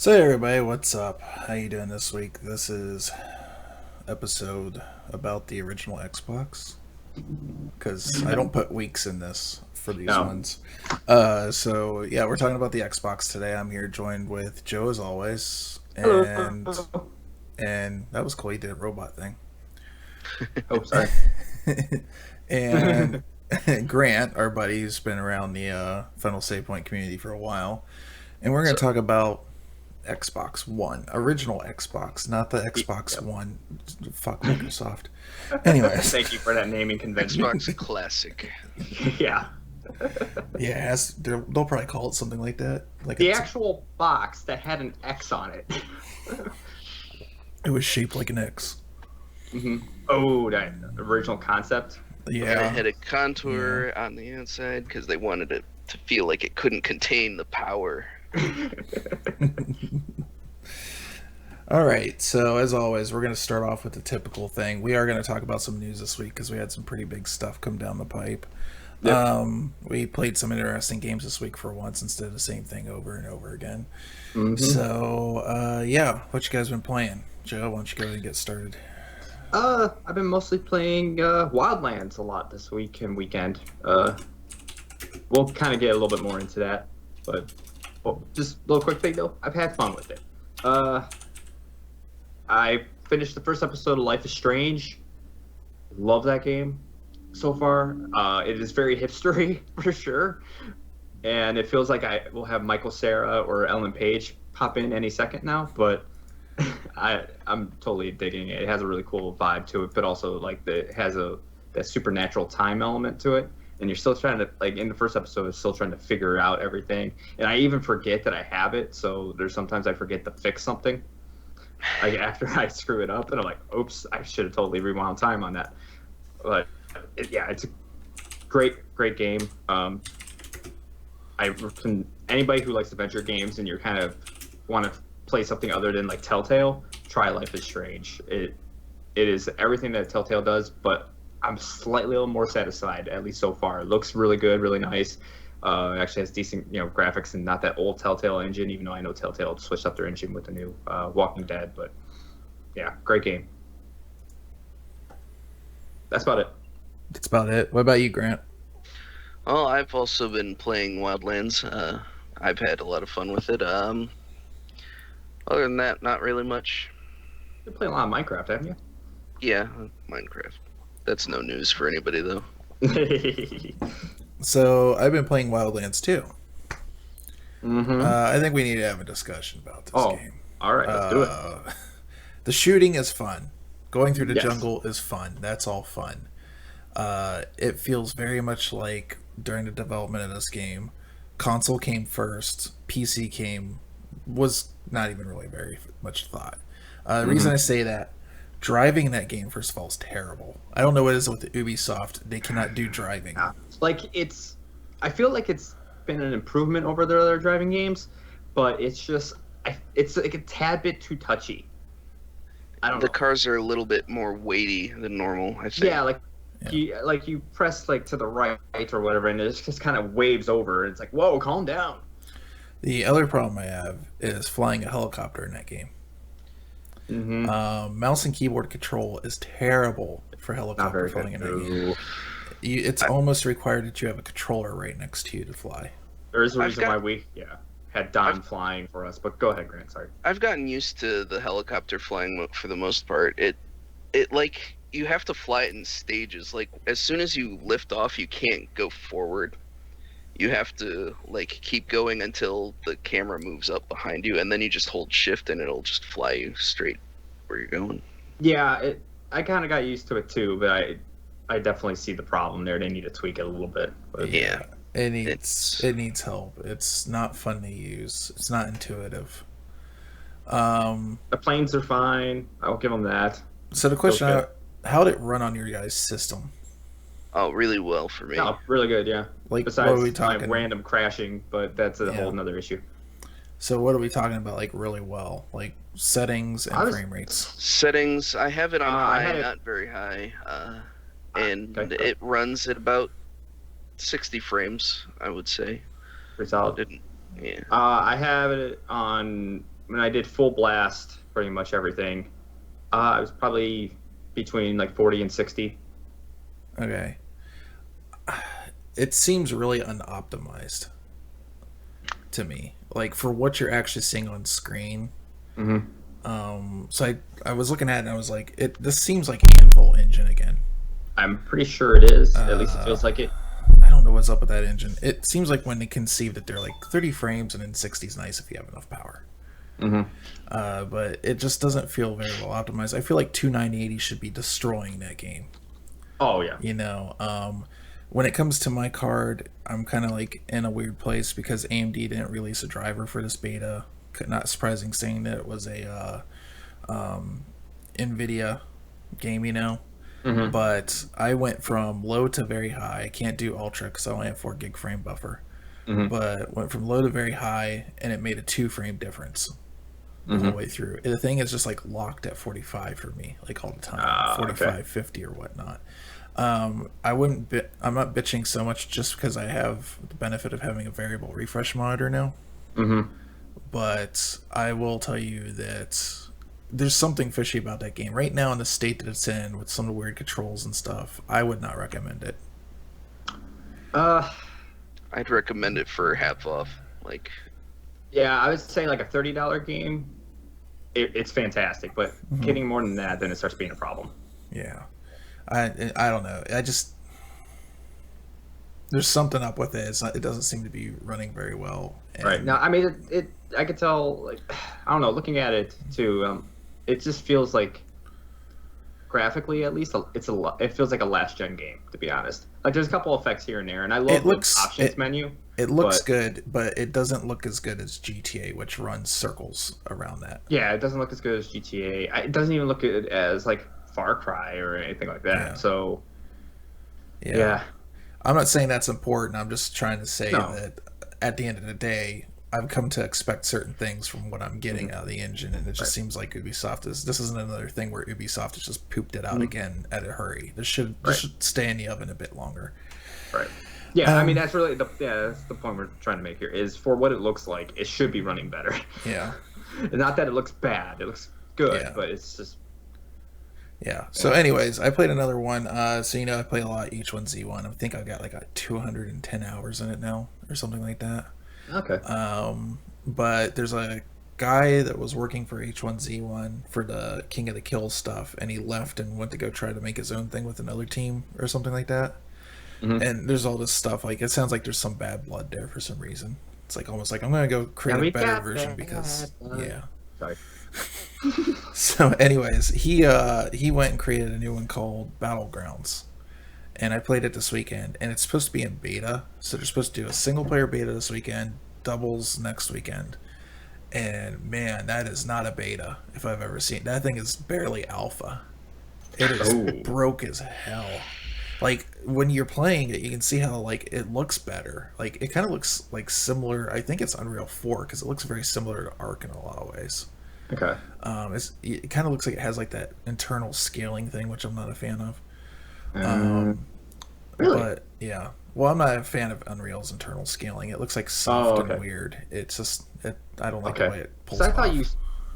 So hey everybody, what's up? How you doing this week? This is episode about the original Xbox because I don't put weeks in this for these No. ones. So yeah, we're talking about the Xbox today. I'm here joined with Joe as always, and Hello. that was cool. He did a robot thing, Oh, sorry. and Grant, our buddy, who's been around the Final Save Point community for a while, and we're going So, to talk about Xbox One, original Xbox, not the Xbox Yep. One. Fuck Microsoft. Anyways, Thank you for that naming convention. Xbox Classic. Yeah. yeah, they'll probably call it something like that. Like The actual box that had an X on it. it was shaped like an X. Oh, that original concept. And it Yeah, had a contour on the outside because they wanted it to feel like it couldn't contain the power. all right. So as always, we're going to start off with the typical thing. We are going to talk about some news this week because we had some pretty big stuff come down the pipe. Yep. We played some interesting games this week for once instead of the same thing over and over again. Mhm. So yeah, what you guys been playing? Joe, why don't you go ahead and get started? I've been mostly playing Wildlands a lot this week and weekend. We'll kind of get a little bit more into that, but just a little quick thing though. I've had fun with it. I finished the first episode of Life is Strange. Love that game so far. It is very hipstery for sure, and it feels like I will have Michael Cera or Ellen Page pop in any second now. But I'm totally digging it. It has a really cool vibe to it, but also like it has that supernatural time element to it. And you're still trying to, like, in the first episode, it's still trying to figure out everything. And I even forget that I have it. So there's sometimes I forget to fix something, like after I screw it up, and I'm like, oops, I should have totally rewound time on that. But yeah, it's a great game. Anybody who likes adventure games and you're kind of want to play something other than like Telltale, try Life is Strange. It is everything that Telltale does, but I'm slightly a little more satisfied, at least so far. It looks really good, really nice. It actually has decent, graphics and not that old Telltale engine, even though I know Telltale switched up their engine with the new Walking Dead. But yeah, great game. That's about it. That's about it. What about you, Grant? Oh, I've also been playing Wildlands. I've had a lot of fun with it. Other than that, not really much. You play a lot of Minecraft, haven't Yeah, Minecraft. That's no news for anybody, though. you? So I've been playing Wildlands too. Mm-hmm. I think we need to have a discussion about this Oh, game. all right, let's do it. The shooting is fun. Going through the Yes. jungle is fun. That's all fun. It feels very much like during the development of this game, console came first, PC was not even really very much thought. The reason I say that, driving in that game, first of all, is terrible. I don't know what it is with Ubisoft. They cannot do driving. Like I feel like it's been an improvement over their other driving games, but it's just, it's like a tad bit too touchy. I don't The know. cars are a little bit more weighty than normal, I think. Yeah, you press like to the right or whatever, and it just kind of waves over, and it's like, whoa, calm down. The other problem I have is flying a helicopter in that game. Mm-hmm. Mouse and keyboard control is terrible for Not helicopter very flying good. in that game. It's almost required that you have a controller right next to you to fly. There is a I've reason got- why we had Don flying for us, but go ahead, Grant. Sorry. I've gotten used to the helicopter flying for the most part. It like you have to fly it in stages. Like as soon as you lift off, you can't go forward. You have to like keep going until the camera moves up behind you, and then you just hold shift, and it'll just fly you straight where you're going. Yeah, I kind of got used to it too, but I definitely see the problem there. They need to tweak it a little bit. But Yeah. It needs help. It's not fun to use. It's not intuitive. the planes are fine. I'll give them that. So the question, Okay. how did it run on your guys' system? Oh, really well for me. No, really good. Yeah. Like, Besides what are we my talking? random crashing, but that's a Yeah. whole nother issue. So what are we talking about? Like really well, like settings and Honest- frame rates. Settings, I have it on I high, had it- not very high, and okay. it runs at about 60 frames, I would say. Pretty solid. Didn't, yeah. I have it on when I did full blast, pretty much everything, I was probably between like 40 and 60. Okay. It seems really unoptimized to me. Like for what you're actually seeing on screen. So I was looking at it and I was like, this seems like Anvil engine again. I'm pretty sure it is. At least it feels like it. I don't know what's up with that engine. It seems like when they conceived it, they're like 30 frames and then 60 is nice if you have enough power. But it just doesn't feel very well optimized. I feel like 2980 should be destroying that game. Oh yeah. You know, when it comes to my card, I'm kind of like in a weird place because AMD didn't release a driver for this beta. Not surprising, saying that it was a NVIDIA game, you know. But I went from low to very high. I can't do ultra because I only have 4 gig frame buffer. But went from low to very high, and it made a 2 frame difference the whole way through. The thing is just like locked at 45 for me, like all the time, 45, okay. 50 or whatnot. I'm not bitching so much just because I have the benefit of having a variable refresh monitor now. But I will tell you that there's something fishy about that game right now in the state that it's in with some of the weird controls and stuff. I would not recommend it. I'd recommend it for half off. Like, yeah, I would say like a $30 game. It's fantastic, but getting more than that, then it starts being a problem. Yeah, I don't know. There's something up with it. It doesn't seem to be running very well. And Right now, I mean, I could tell. Like, I don't know. Looking at it too, it just feels like, graphically at least, it feels like a last gen game. To be honest, like there's a couple effects here and there, and I love the options menu. It looks good, but it doesn't look as good as GTA, which runs circles around that. Yeah, it doesn't look as good as GTA. It doesn't even look as like Far Cry or anything like that. Yeah. So, Yeah. yeah. I'm not saying that's important. I'm just trying to say No. that at the end of the day, I've come to expect certain things from what I'm getting out of the engine, and it just seems like Ubisoft this isn't another thing where Ubisoft has just pooped it out again at a hurry. This should stay in the oven a bit longer. Right. Yeah, I mean that's really that's the point we're trying to make here is for what it looks like, it should be running better. Yeah. Not that it looks bad, it looks good, Yeah. but it's just Yeah. So, anyways, I played another one. So you know, I play a lot of H1Z1. I think I've got like 210 hours in it now, or something like that. okay. But there's a guy that was working for H1Z1 for the King of the Kill stuff, and he left and went to go try to make his own thing with another team or something like that. And there's all this stuff. Like, it sounds like there's some bad blood there for some reason. It's like almost like I'm gonna go create a better version because yeah. Sorry. So, anyways, he went and created a new one called Battlegrounds, and I played it this weekend. And it's supposed to be in beta, so they're supposed to do a single player beta this weekend, doubles next weekend. And man, that is not a beta if I've ever seen. That thing is barely alpha. It is broke as hell. Like when you're playing it, you can see how like it looks better. Like it kind of looks like similar. I think it's Unreal 4 because it looks very similar to Ark in a lot of ways. Okay. It kind of looks like it has like that internal scaling thing, which I'm not a fan of. Really? But yeah, well, I'm not a fan of Unreal's internal scaling. It looks like soft okay. and weird. It's just I don't like Okay. the way it pulls So I off. thought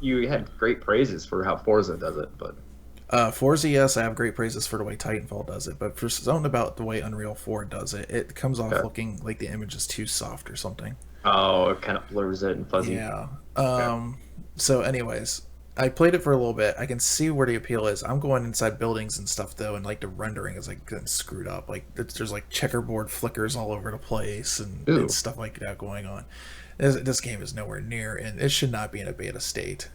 you had great praises for how Forza does it, but Forza, yes, I have great praises for the way Titanfall does it, but for something about the way Unreal 4 does it, it comes off looking like the image is too soft or something. oh, it kind of blurs it and fuzzy. Yeah. So anyways, I played it for a little bit. I can see where the appeal is. I'm going inside buildings and stuff though, and like the rendering is like getting screwed up. Like there's like checkerboard flickers all over the place and stuff like that going on. This game is nowhere near, and it should not be in a beta state.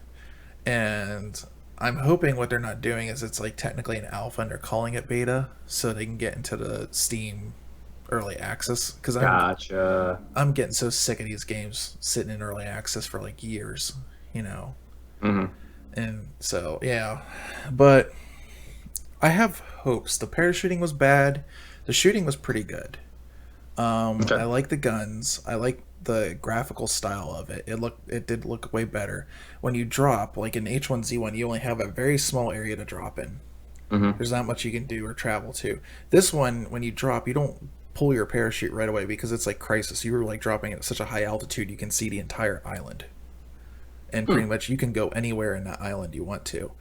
And I'm hoping what they're not doing is it's like technically an alpha and they're calling it beta so they can get into the Steam early access. Because Gotcha. I'm getting so sick of these games sitting in early access for like years, you know. And so yeah, but I have hopes. The parachuting was bad. The shooting was pretty good. I like the guns. I like the graphical style of it. It did look way better. When you drop, like in H1Z1, you only have a very small area to drop in. There's not much you can do or travel to. This one, when you drop, you don't pull your parachute right away because it's like Crisis. You were like dropping at such a high altitude you can see the entire island. and pretty much you can go anywhere in that island you want to.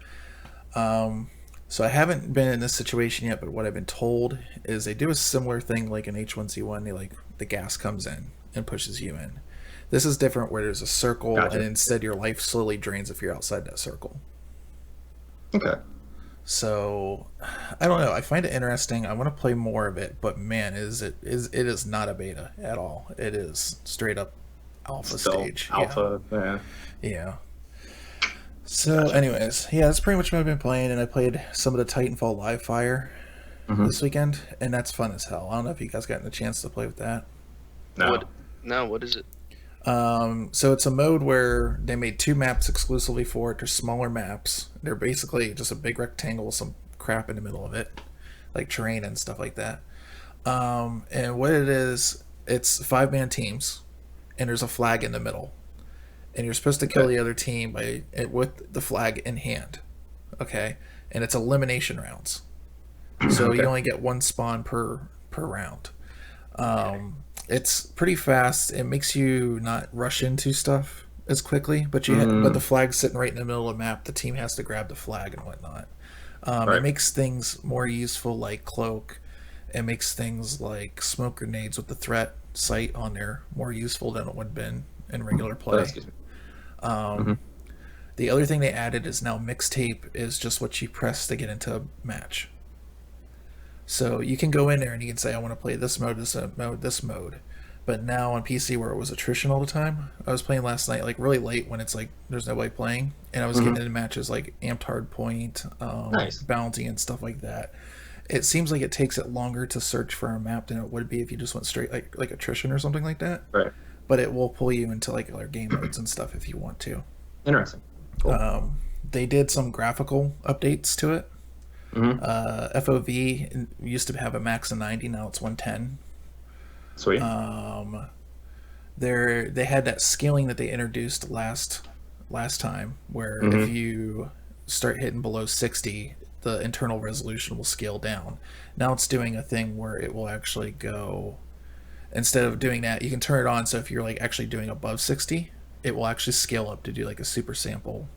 So I haven't been in this situation yet, but what I've been told is they do a similar thing like in H1Z1. They like the gas comes in and pushes you in. This is different where there's a circle, Gotcha. and instead your life slowly drains if you're outside that circle. Okay. So I don't know. I find it interesting. I want to play more of it, but man, it is not a beta at all. It is straight up alpha Still stage. alpha. Yeah. Yeah. So, anyways, yeah, that's pretty much what I've been playing, and I played some of the Titanfall Live Fire this weekend, and that's fun as hell. I don't know if you guys gotten a chance to play with that. No. What is it? So it's a mode where they made 2 maps exclusively for it. They're smaller maps. They're basically just a big rectangle with some crap in the middle of it, like terrain and stuff like that. And what it is, it's 5-man teams, and there's a flag in the middle. And you're supposed to kill the other team with the flag in hand. Okay? And it's elimination rounds. So you only get 1 spawn per round. It's pretty fast. It makes you not rush into stuff as quickly, but but the flag's sitting right in the middle of the map. The team has to grab the flag and whatnot. It makes things more useful, like cloak. It makes things like smoke grenades with the threat sight on there more useful than it would have been in regular play. Excuse me. The other thing they added is now mixtape is just what you press to get into a match. So you can go in there and you can say, I want to play this mode, this mode, this mode. But now on PC where it was attrition all the time, I was playing last night like really late when it's like there's nobody playing, and I was getting into matches like Amped Hardpoint, Nice. Bounty and stuff like that. It seems like it takes it longer to search for a map than it would be if you just went straight like attrition or something like that. Right. But it will pull you into like other game modes and stuff if you want to. Interesting. Cool. They did some graphical updates to it. FOV used to have a max of 90, now it's 110. Sweet. They had that scaling that they introduced last time, where if you start hitting below 60, the internal resolution will scale down. Now it's doing a thing where it will actually go, instead of doing that, you can turn it on, so if you're like actually doing above 60, it will actually scale up to do like a super sample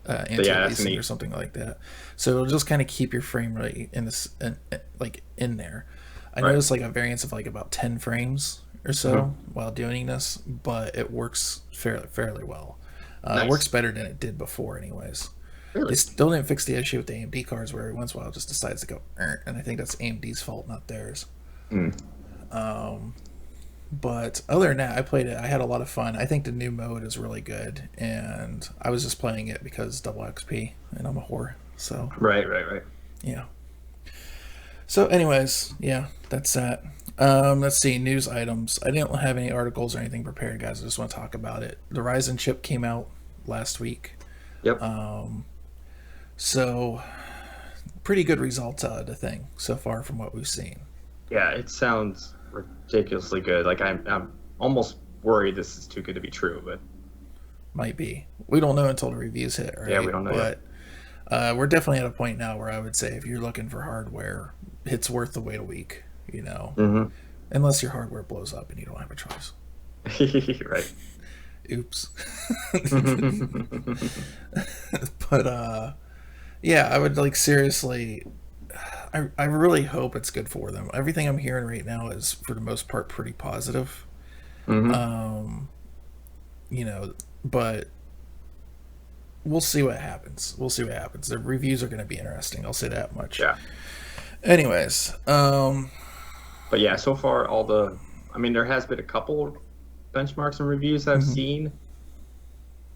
anti-aliasing or something like that. So it'll just kind of keep your frame rate in this in there. I noticed like a variance of like about 10 frames or so while doing this, but it works fairly well. Nice. It works better than it did before anyways. Really? They still didn't fix the issue with the AMD cards where every once in a while it just decides to go, and I think that's AMD's fault, not theirs. But other than that, I played it. I had a lot of fun. I think the new mode is really good, and I was just playing it because double XP, and I'm a whore. So Right. yeah. So anyways, yeah, that's that. Let's see, news items. I didn't have any articles or anything prepared, guys. I just want to talk about it. The Ryzen chip came out last week. Yep. So pretty good results out of the thing so far from what we've seen. Yeah, it sounds ridiculously good. Like I'm almost worried this is too good to be true, but Might be. We don't know until the reviews hit, right? Yeah, we don't know But we're definitely at a point now where I would say if you're looking for hardware, it's worth the wait a week, you know. Unless your hardware blows up and you don't have a choice. right. Oops. But yeah, I would like seriously I really hope it's good for them. Everything I'm hearing right now is for the most part pretty positive. You know, but we'll see what happens. The reviews are going to be interesting. I'll say that much. Yeah. Anyways, But yeah, so far there has been a couple benchmarks and reviews I've seen,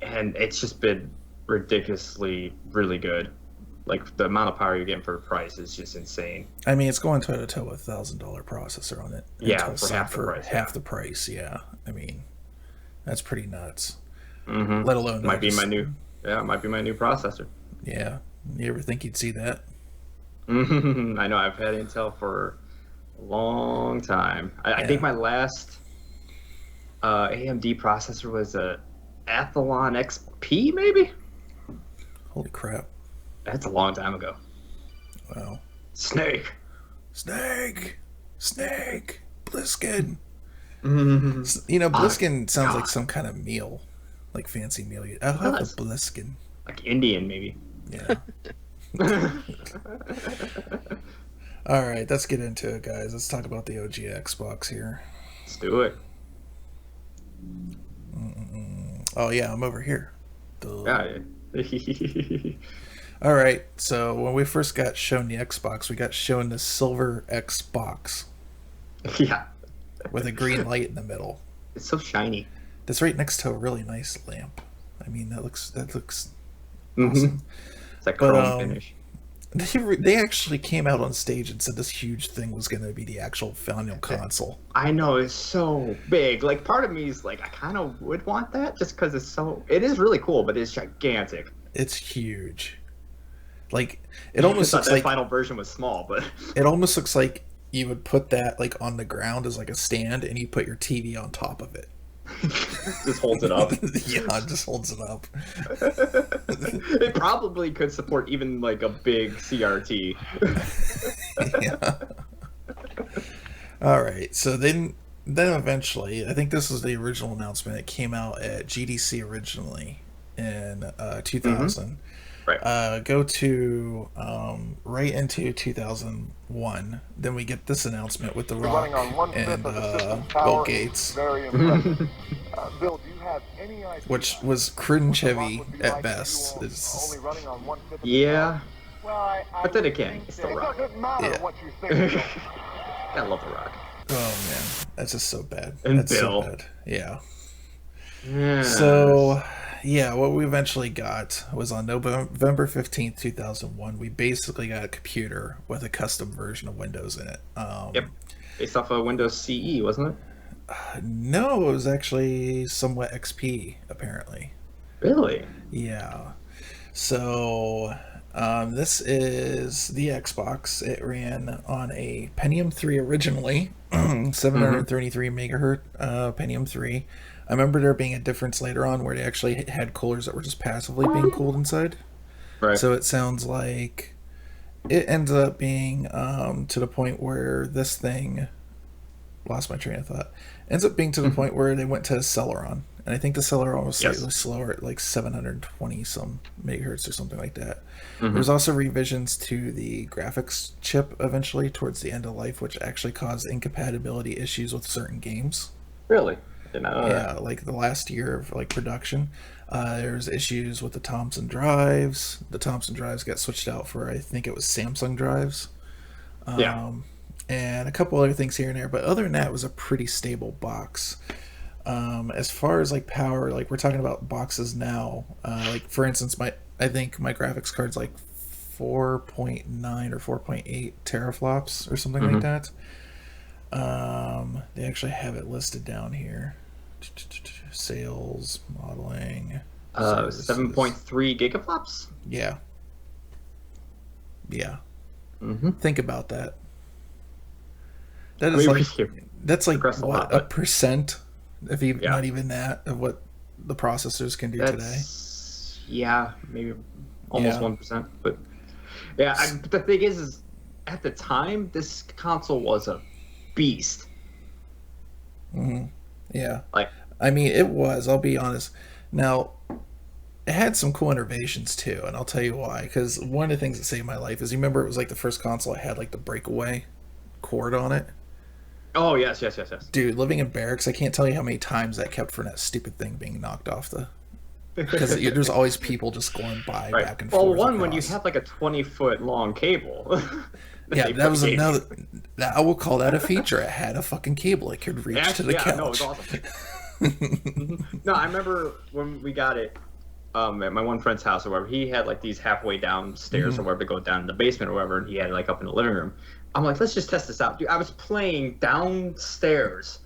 and it's just been ridiculously really good. Like the amount of power you're getting for the price is just insane. I mean, it's going toe to toe with $1,000 processor on it. Yeah, Intel for said half the price, half the price. Yeah, I mean, that's pretty nuts. Mm-hmm. Let alone might be my new processor. Yeah, you ever think you'd see that? I know I've had Intel for a long time. I think my last AMD processor was a Athlon XP, maybe. Holy crap! That's a long time ago. Wow. Snake, Bliskin. You know, Bliskin sounds like some kind of meal. like fancy meal. I'll have does. the Bliskin. Like Indian, maybe. Yeah. All right, let's get into it, guys. Let's talk about the OG Xbox here. Let's do it. Oh yeah, I'm over here. Duh. Yeah. All right, so when we first got shown the Xbox, we got shown the silver Xbox Yeah. with a green light in the middle. It's so shiny. That's right next to a really nice lamp. I mean, that looks Mhm. awesome. It's like But, chrome finish. They actually came out on stage and said this huge thing was going to be the actual final console. I know, it's so big. Like, part of me is like, I kind of would want that just because it is really cool, but it's gigantic. It's huge. Like, it almost I thought looks that like final version was small, but it almost looks like you would put that like on the ground as like a stand, and you put your TV on top of it. just holds it up. Yeah, it just holds it up. It probably could support even like a big CRT. Yeah. All right. So then eventually, I think this was the original announcement. It came out at GDC originally in 2000. Right. Go to right into 2001. Then we get this announcement with The Rock and Bill Gates, Very impressive. Bill, do you have any idea which was cringe heavy at best. only running on 1/5 of the Yeah. Well, I But then would again, think it's that The Rock. It doesn't matter Yeah. what you think. Bill. I love The Rock. Oh man, that's just so bad. And That's Bill. so bad. Yeah. Yeah. So, yeah, what we eventually got was on November 15th, 2001. We basically got a computer with a custom version of Windows in it. Yep. Based off of Windows CE, wasn't it? No, it was actually somewhat XP, apparently. Really? Yeah. So, this is the Xbox. It ran on a Pentium 3 originally, 733 megahertz Pentium 3. I remember there being a difference later on where they actually had coolers that were just passively being cooled inside. Right. So it sounds like it ends up being to the point where this thing lost my train of thought. Ends up being to the point where they went to Celeron, and I think the Celeron was slightly slower at like 720 some megahertz or something like that. There's also revisions to the graphics chip eventually towards the end of life, which actually caused incompatibility issues with certain games. Really? Did not know Yeah, like the last year of like production, there's issues with the Thomson drives. The Thomson drives got switched out for, I think it was Samsung drives. Yeah. And a couple other things here and there, but other than that, it was a pretty stable box. As far as like power, like we're talking about boxes now. Like for instance, I think my graphics card's like 4.9 or 4.8 teraflops or something like that. They actually have it listed down here. Sales, modeling. 7.3 gigaflops? Yeah. Yeah. Mm-hmm. Think about that. That is like that's like progressed a what, lot, a but- percent, if even Yeah. not even that, of what the processors can do today. That's, yeah, maybe almost Yeah. 1%. But yeah, but the thing is at the time, this console was a beast. Yeah. Like, I mean, it was. I'll be honest. Now, it had some cool innovations too, and I'll tell you why. Because one of the things that saved my life is, you remember, it was like the first console that had like the breakaway cord on it. oh yes. Dude, living in barracks, I can't tell you how many times that kept from that stupid thing being knocked off the. Because there's always people just going by Right. back and Well, forth. one when you across. have like a 20-foot long cable. Yeah, They that was put- another. I will call that a feature. It had a fucking cable it could reach to the couch. no, it was awesome. No, I remember when we got it at my one friend's house or whatever. He had like these halfway downstairs or wherever to go down in the basement or whatever, and he had it like up in the living room. I'm like, let's just test this out, dude. I was playing downstairs,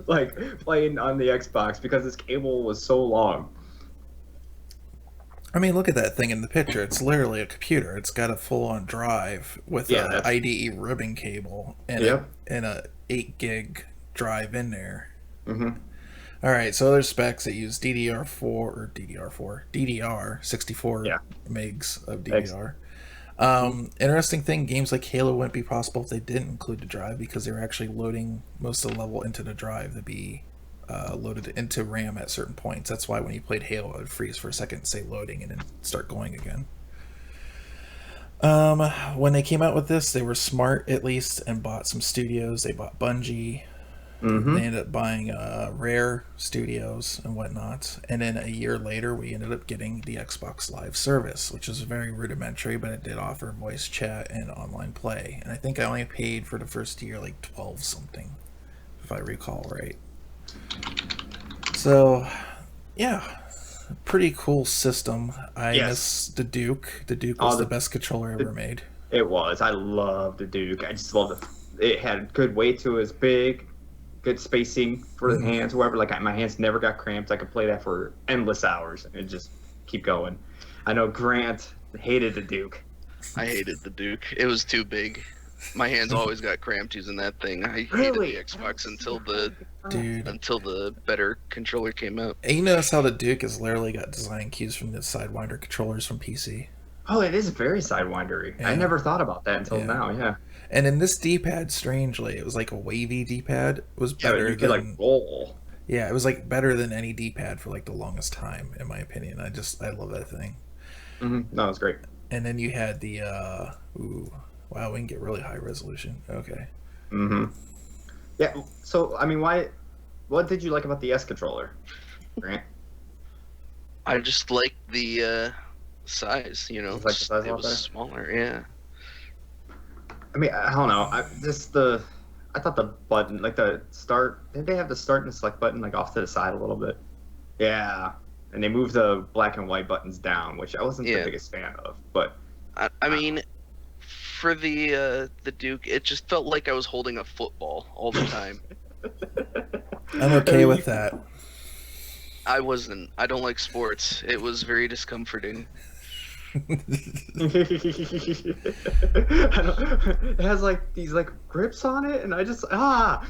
like playing on the Xbox because this cable was so long. I mean, look at that thing in the picture. It's literally a computer. It's got a full-on drive with Yeah, a that's- IDE ribbon cable and Yep. a 8 gig drive in there. Mm-hmm. All right, so other specs that use DDR 64 Yeah. megs of DDR. Interesting thing, games like Halo wouldn't be possible if they didn't include the drive, because they were actually loading most of the level into the drive to be loaded into RAM at certain points. That's why when you played Halo, it would freeze for a second, say loading, and then start going again. When they came out with this, they were smart at least and bought some studios. They bought Bungie. Mm-hmm. They ended up buying Rare Studios and whatnot. And then a year later, we ended up getting the Xbox Live service, which is very rudimentary, but it did offer voice chat and online play. And I think I only paid for the first year like 12 something, if I recall right. So, yeah, pretty cool system. I miss the Duke. The Duke was the best controller ever made. It was. I love the Duke. I just love it had good weight to it. It was big, good spacing for the hands. Whoever, like my hands never got cramped. I could play that for endless hours and just keep going. I know Grant hated the Duke. I hated the Duke. It was too big. My hands always got cramped using that thing. I hated Really? the Xbox until the Dude. better controller came out. And you notice how the Duke has literally got design cues from the Sidewinder controllers from PC. Oh, it is very sidewindery. Yeah. I never thought about that until now. Yeah. And in this D-pad, strangely, it was like a wavy D-pad. It was better You could than roll. yeah, it was like better than any D-pad for like the longest time, in my opinion. I love that thing. Mm-hmm. No, it's great. And then you had the wow, we can get really high resolution. Okay. Mm-hmm. Yeah. So I mean, what did you like about the S controller, Grant? I just like the size, you know. Just like the size a it lot was better? smaller, yeah. I mean, I don't know. I thought the button, like the start, did they have the start and the select button like off to the side a little bit? Yeah. And they moved the black and white buttons down, which I wasn't the biggest fan of. But I mean, for the Duke, it just felt like I was holding a football all the time. I'm okay with that. I wasn't. I don't like sports. It was very discomforting. It has like these like grips on it, and I just So But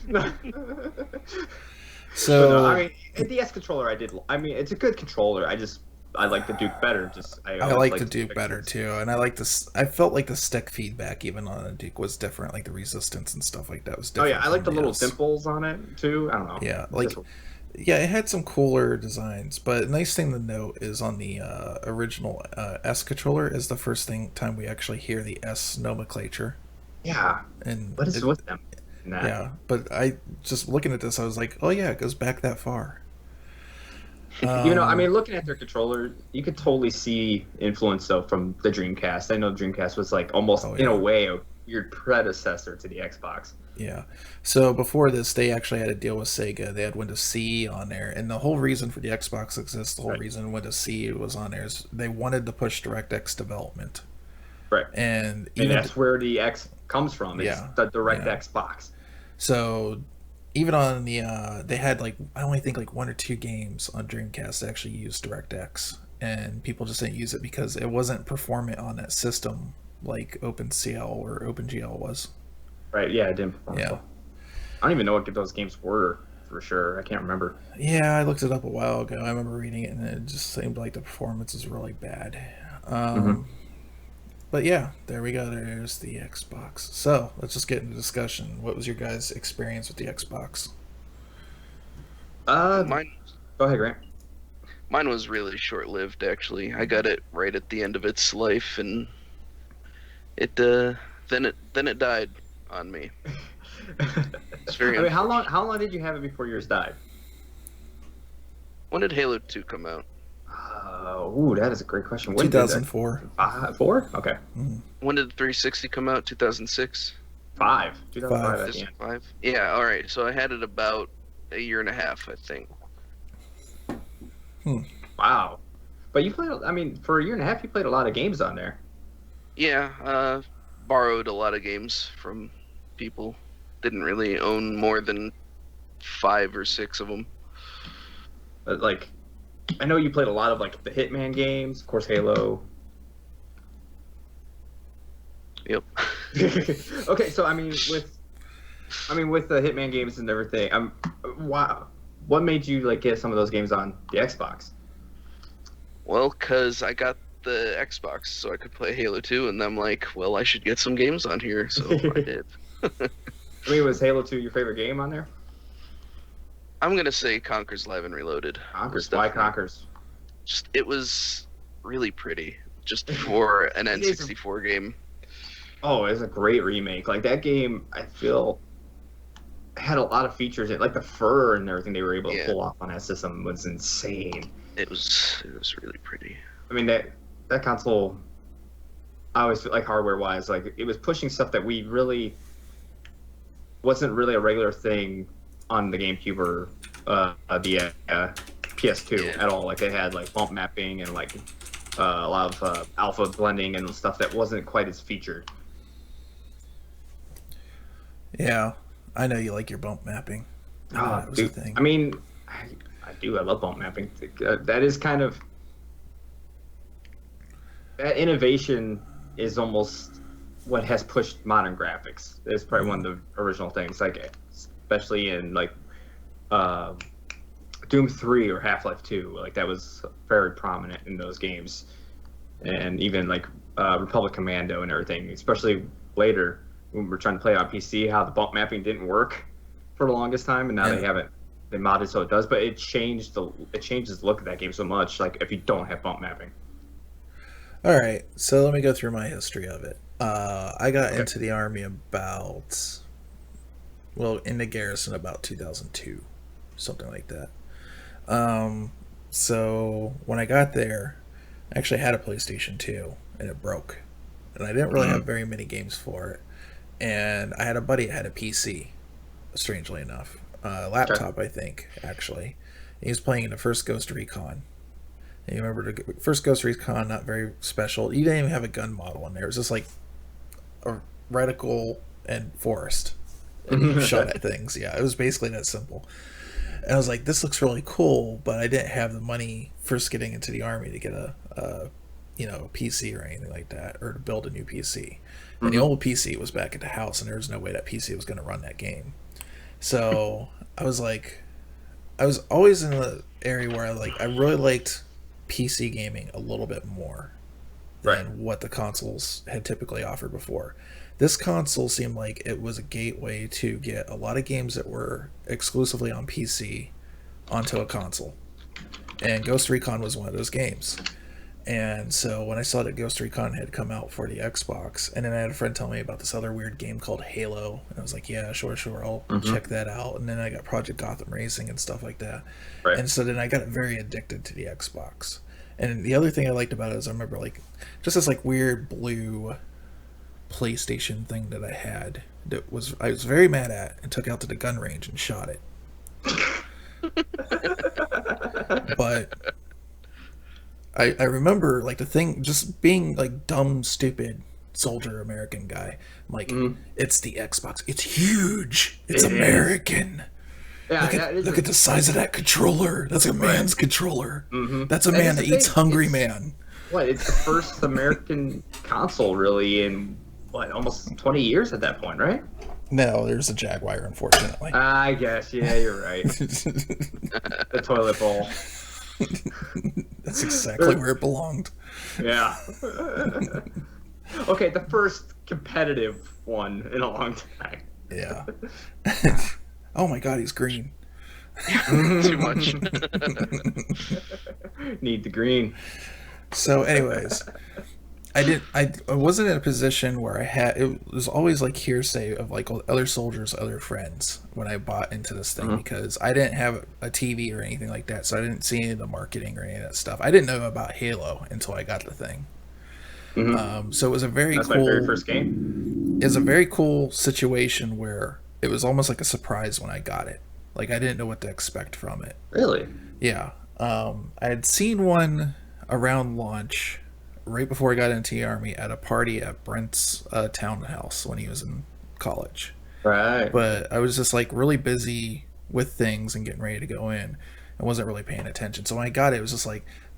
no, I mean, the S controller, I mean, it's a good controller. I like the Duke better. I like the Duke better too, and I like this. I felt like the stick feedback even on the Duke was different, like the resistance and stuff like that was Oh different. yeah, I like the from little S. dimples on it too. I don't know. Yeah, like yeah, it had some cooler designs, but a nice thing to note is on the original S controller is the first time we actually hear the S nomenclature. Yeah. And What is with them? Nah. Yeah, but I just looking at this, I was like, oh yeah, it goes back that far. I mean, looking at their controller, you could totally see influence though from the Dreamcast. I know the Dreamcast was like almost in a way a weird predecessor to the Xbox. Yeah. So before this, they actually had a deal with Sega. They had Windows CE on there, and the whole reason for the Xbox exists, the whole reason Windows CE was on there is they wanted to push DirectX development. Right. And that's where the X comes from. It's the DirectX box. So even on the they had like I only think like 1 or 2 games on Dreamcast that actually used DirectX, and people just didn't use it because it wasn't performant on that system like OpenCL or OpenGL was. Right, yeah, it didn't perform. Yeah. Well. I don't even know what those games were for sure. I can't remember. Yeah, I looked it up a while ago. I remember reading it, and it just seemed like the performance was really bad. But yeah, there we go. There's the Xbox. So let's just get into discussion. What was your guys' experience with the Xbox? Mine Go ahead, Grant. Mine was really short-lived, actually. I got it right at the end of its life, and it then it died on me. It's very. I mean, how long did you have it before yours died? When did Halo 2 come out? Ooh, that is a great question. When 2004. 4? Okay. When did the 360 come out? 2006. 2005. At the end. 5. Yeah. All right. So I had it about a year and a half, I think. Wow. But you played. I mean, for a year and a half, you played a lot of games on there. Yeah. Borrowed a lot of games from people. Didn't really own more than 5 or 6 of them. But, like, I know you played a lot of like the Hitman games, of course, Halo. Yep. Okay, so I mean, with the Hitman games and everything, wow, what made you like get some of those games on the Xbox? Well, cause I got the Xbox, so I could play Halo 2, and I'm like, well, I should get some games on here, so I did. I mean, was Halo 2 your favorite game on there? I'm gonna say Conker's Live and Reloaded. Conkers. Why Conkers? Just it was really pretty, just for an N64 game. Oh, it's a great remake. Like that game, I feel had a lot of features. Like the fur and everything they were able to pull off on that system was insane. It was really pretty. I mean that console, I always feel like hardware wise, like it was pushing stuff that we really wasn't really a regular thing on the GameCube or the PS2 at all. Like they had like bump mapping and like a lot of alpha blending and stuff that wasn't quite as featured. Yeah, I know you like your bump mapping. That was a thing. I mean, I do. I love bump mapping. That is kind of that innovation is almost what has pushed modern graphics. It's probably one of the original things, like especially in like Doom 3 or Half-Life 2. Like that was very prominent in those games, and even like Republic Commando and everything. Especially later when we're trying to play on PC, how the bump mapping didn't work for the longest time, and now they have it. They modded so it does, but it changes the look of that game so much. Like if you don't have bump mapping. All right, so let me go through my history of it. I got into the Army into Garrison about 2002, something like that. So when I got there, I actually had a PlayStation 2, and it broke. And I didn't really have very many games for it. And I had a buddy that had a PC, strangely enough. Laptop, I think, actually. He was playing in the first Ghost Recon. And you remember the first Ghost Recon, not very special. You didn't even have a gun model in there. It was just like a reticle and forest. And you shot at things. Yeah, it was basically that simple. And I was like, this looks really cool, but I didn't have the money first getting into the Army to get a PC or anything like that, or to build a new PC. And the old PC was back at the house, and there was no way that PC was going to run that game. So I was always in the area where I really liked PC gaming a little bit more than what the consoles had typically offered before. This console seemed like it was a gateway to get a lot of games that were exclusively on PC onto a console. And Ghost Recon was one of those games. And so when I saw that Ghost Recon had come out for the Xbox, and then I had a friend tell me about this other weird game called Halo, and I was like, yeah, sure, I'll check that out. And then I got Project Gotham Racing and stuff like that. Right. And so then I got very addicted to the Xbox. And the other thing I liked about it is I remember just this weird blue PlayStation thing that I had that I was very mad at and took out to the gun range and shot it. But I remember the thing just being dumb, stupid soldier American guy. I'm like, it's the Xbox. It's huge. It's American. Yeah, look at the size of that controller. That's a man's controller. That's a man that eats Hungry Man. It's the first American console really in almost 20 years at that point, right? No, there's a Jaguar, unfortunately. I guess, yeah, you're right. The toilet bowl. That's exactly where it belonged. Yeah. Okay, the first competitive one in a long time. Yeah. Oh my god, he's green. Too much. Need the green. So anyways, I wasn't in a position where it was always hearsay of other soldiers, other friends when I bought into this thing, because I didn't have a TV or anything like that, so I didn't see any of the marketing or any of that stuff. I didn't know about Halo until I got the thing. So it was a very That's cool. my very first game. It was a very cool situation where it was almost like a surprise when I got it. I didn't know what to expect from it. Really? Yeah. I had seen one around launch right before I got into the Army at a party at Brent's townhouse when he was in college. Right. But I was just really busy with things and getting ready to go in. I wasn't really paying attention. So when I got it, it was just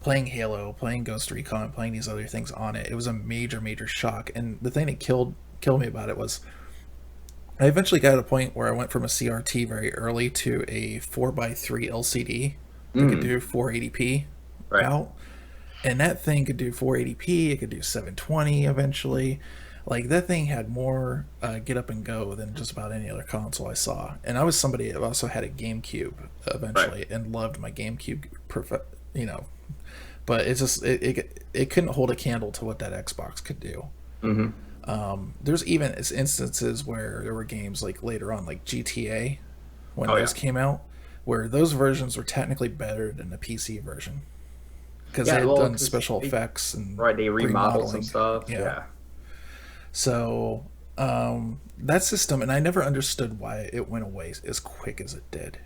playing Halo, playing Ghost Recon, playing these other things on it. It was a major, major shock. And the thing that killed me about it was I eventually got to a point where I went from a CRT very early to a 4x3 LCD that could do 480p out. And that thing could do 480p, it could do 720 eventually. Like that thing had more get up and go than just about any other console I saw. And I was somebody that also had a GameCube eventually and loved my GameCube, you know. But it's just it couldn't hold a candle to what that Xbox could do. There's even instances where there were games like later on, like GTA, when those came out, where those versions were technically better than the PC version because they had done special effects and they remodeled some stuff. Yeah. So that system, and I never understood why it went away as quick as it did.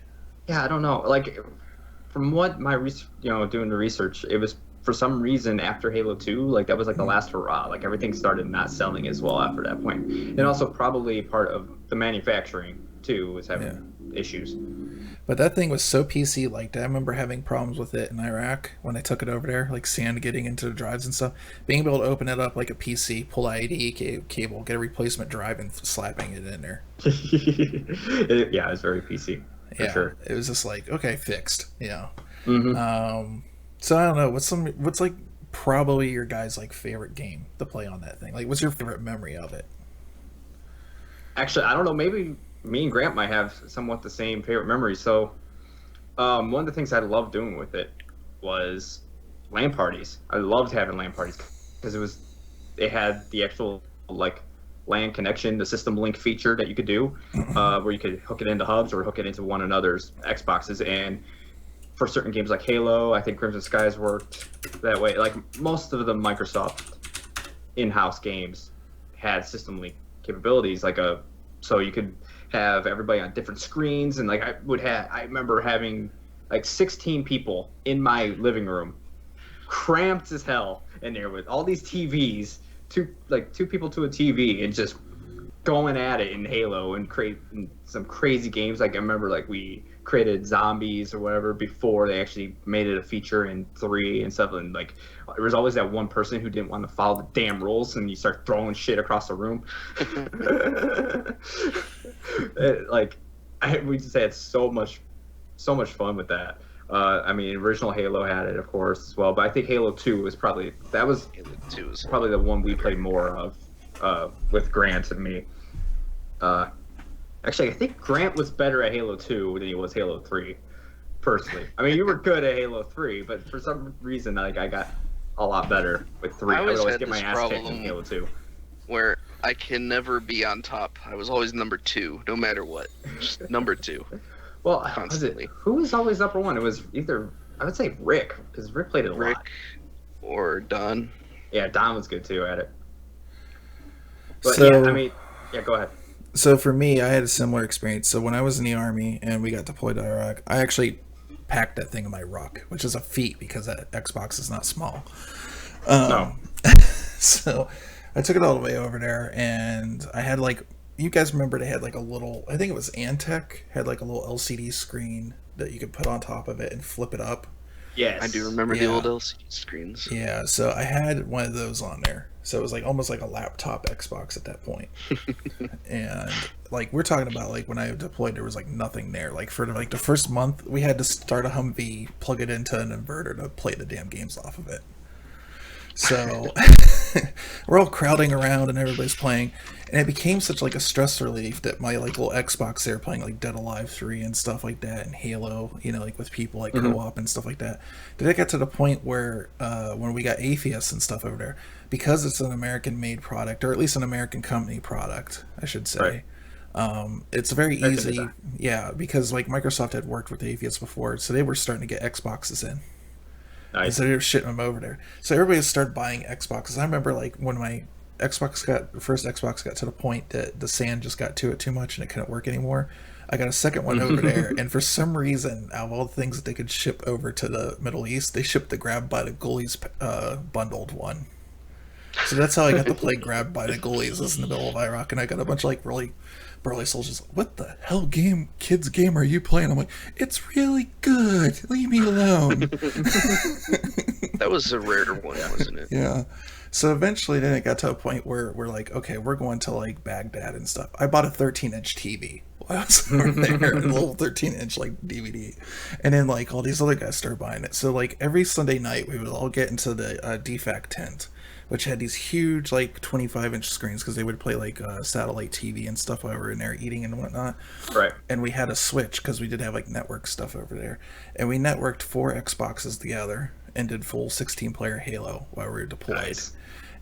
Yeah, I don't know. Like, from what my doing the research, it was for some reason after Halo 2, like that was like the last hurrah. Like everything started not selling as well after that point, and also probably part of the manufacturing too was having issues. But that thing was so PC liked. I remember having problems with it in Iraq when I took it over there, like sand getting into the drives and stuff. Being able to open it up like a PC, pull IDE cable, get a replacement drive, and slapping it in there. Yeah, it was very PC. For sure. It was just like, okay, fixed. So I don't know. What's like probably your guys' like favorite game to play on that thing? Like, what's your favorite memory of it? Actually, I don't know. Maybe me and Grant might have somewhat the same favorite memories. So, one of the things I loved doing with it was LAN parties. I loved having LAN parties because it had the actual like LAN connection, the system link feature that you could do, where you could hook it into hubs or hook it into one another's Xboxes. And for certain games like Halo, I think Crimson Skies worked that way. Like most of the Microsoft in-house games had system link capabilities, so you could have everybody on different screens, and like I remember having like 16 people in my living room, cramped as hell in there with all these TVs, two people to a TV, and just going at it in Halo and creating some crazy games. Like I remember like we created zombies or whatever before they actually made it a feature in 3 and stuff, and like there was always that one person who didn't want to follow the damn rules, and you start throwing shit across the room. We just had so much fun with that. I mean, original Halo had it, of course, as well, but I think Halo 2 was probably the one we played more of with Grant and me. Actually, I think Grant was better at Halo 2 than he was Halo 3, personally. I mean, you were good at Halo 3, but for some reason, like I got a lot better with 3. I would always get my ass kicked in Halo 2. Where I can never be on top. I was always number 2, no matter what. Just number 2. Well, constantly. Who was always number 1? It was either, I would say Rick, because Rick played it a lot. Rick or Don. Yeah, Don was good too at it. But go ahead. So for me, I had a similar experience. So when I was in the Army and we got deployed to Iraq, I actually packed that thing in my ruck, which is a feat because that Xbox is not small. No. So I took it all the way over there, and I had like, you guys remember they had like a little, I think it was Antec, had like a little LCD screen that you could put on top of it and flip it up. Yes. I do remember the old LCD screens. Yeah, so I had one of those on there. So it was like almost like a laptop Xbox at that point. And like we're talking about like when I deployed, there was like nothing there. Like for like the first month, we had to start a Humvee, plug it into an inverter to play the damn games off of it. So we're all crowding around and everybody's playing, and it became such like a stress relief that my like little Xbox there playing like Dead Alive 3 and stuff like that, and Halo, like with people like co-op and stuff like that. That it got to the point where when we got Atheist and stuff over there, because it's an American made product, or at least an American company product, I should say. Right. It's very easy, because like Microsoft had worked with Atheist before, so they were starting to get Xboxes in. Nice. And so they were shitting them over there. So everybody started buying Xboxes. I remember like when my first Xbox got to the point that the sand just got to it too much and it couldn't work anymore, I got a second one over there, and for some reason, out of all the things that they could ship over to the Middle East, they shipped the Grab by the Goalies bundled one. So that's how I got to play Grab by the Goalies. This in the middle of Iraq, and I got a bunch of like really burly soldiers. What the hell kids game are you playing? I'm like, it's really good. Leave me alone. That was a rare one, wasn't it? Yeah. So eventually then it got to a point where we're like, okay, we're going to like Baghdad and stuff. I bought a 13-inch TV. I was over there, a little 13-inch like DVD. And then like all these other guys started buying it. So like every Sunday night we would all get into the DFAC tent, which had these huge like 25-inch screens because they would play like satellite TV and stuff while we were in there eating and whatnot. Right. And we had a Switch because we did have like network stuff over there, and we networked 4 Xboxes together and did full 16-player Halo while we were deployed.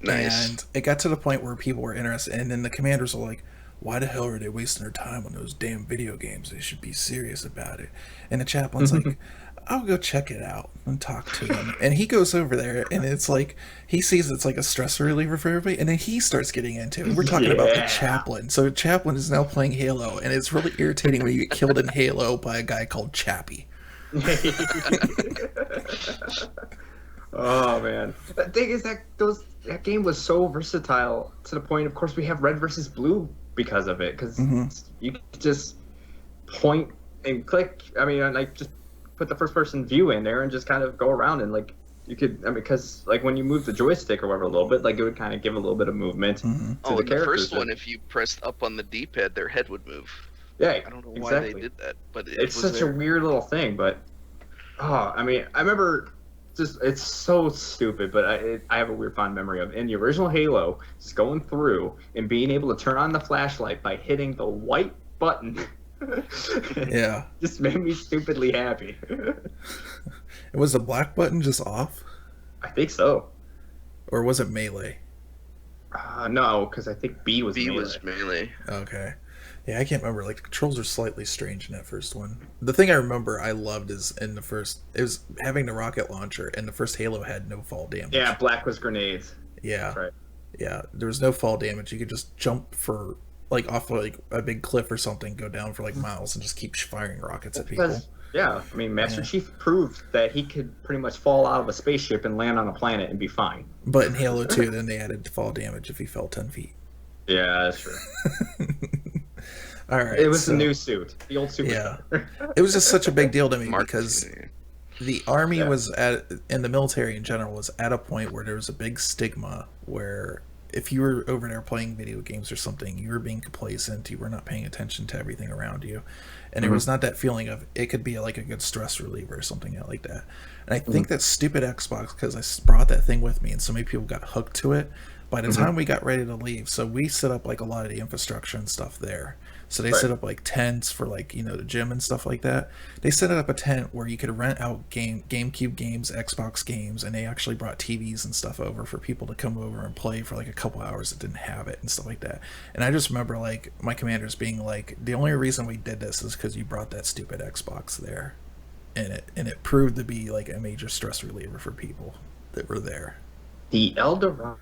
Nice. And it got to the point where people were interested, and then the commanders were like, why the hell are they wasting their time on those damn video games? They should be serious about it. And the chaplain's like, I'll go check it out and talk to them. And he goes over there, and it's like, he sees it's like a stress reliever for everybody, and then he starts getting into it. We're talking about the chaplain. So chaplain is now playing Halo, and it's really irritating when you get killed in Halo by a guy called Chappie. Oh man, the thing is that that game was so versatile to the point. Of course, we have Red versus Blue because of it. Because you could just point and click. I mean, like just put the first person view in there and just kind of go around and like you could. I mean, because like when you move the joystick or whatever a little bit, like it would kind of give a little bit of movement. To Oh, the in the characters. first one, if you pressed up on the D-pad, their head would move. Yeah, I don't know why exactly. they did that, but It's was such there. a weird little thing, but I mean, I remember just it's so stupid, but I have a weird fond memory of in the original Halo, just going through and being able to turn on the flashlight by hitting the white button. Yeah. Just made me stupidly happy. Was the black button just off? I think so. Or was it melee? No, because I think B was B melee. was melee. Okay. Yeah, I can't remember. Like, the controls are slightly strange in that first one. The thing I remember I loved is in the first... It was having the rocket launcher, and the first Halo had no fall damage. Yeah, black was grenades. Yeah. That's right. Yeah, there was no fall damage. You could just jump for... Like, off of, like, a big cliff or something, go down for, like, miles, and just keep firing rockets at people. Because, yeah, I mean, Master Yeah. Chief proved that he could pretty much fall out of a spaceship and land on a planet and be fine. But in Halo 2, then they added fall damage if he fell 10 feet. Yeah, that's true. All right. It was so- the new suit, the old super. Yeah. It was just such a big deal to me because Marketing. the army Yeah. was at, and the military in general was at a point where there was a big stigma where if you were over there playing video games or something, you were being complacent, you were not paying attention to everything around you, and there was not that feeling of it could be like a good stress reliever or something like that. And I think that stupid Xbox, because I brought that thing with me and so many people got hooked to it, by the time we got ready to leave, so we set up like a lot of the infrastructure and stuff there. So they Right. set up like tents for like, you know, the gym and stuff like that. They set up a tent where you could rent out GameCube games, Xbox games, and they actually brought TVs and stuff over for people to come over and play for like a couple hours that didn't have it and stuff like that. And I just remember like my commanders being like, the only reason we did this is because you brought that stupid Xbox there. And it proved to be like a major stress reliever for people that were there. The Eldorado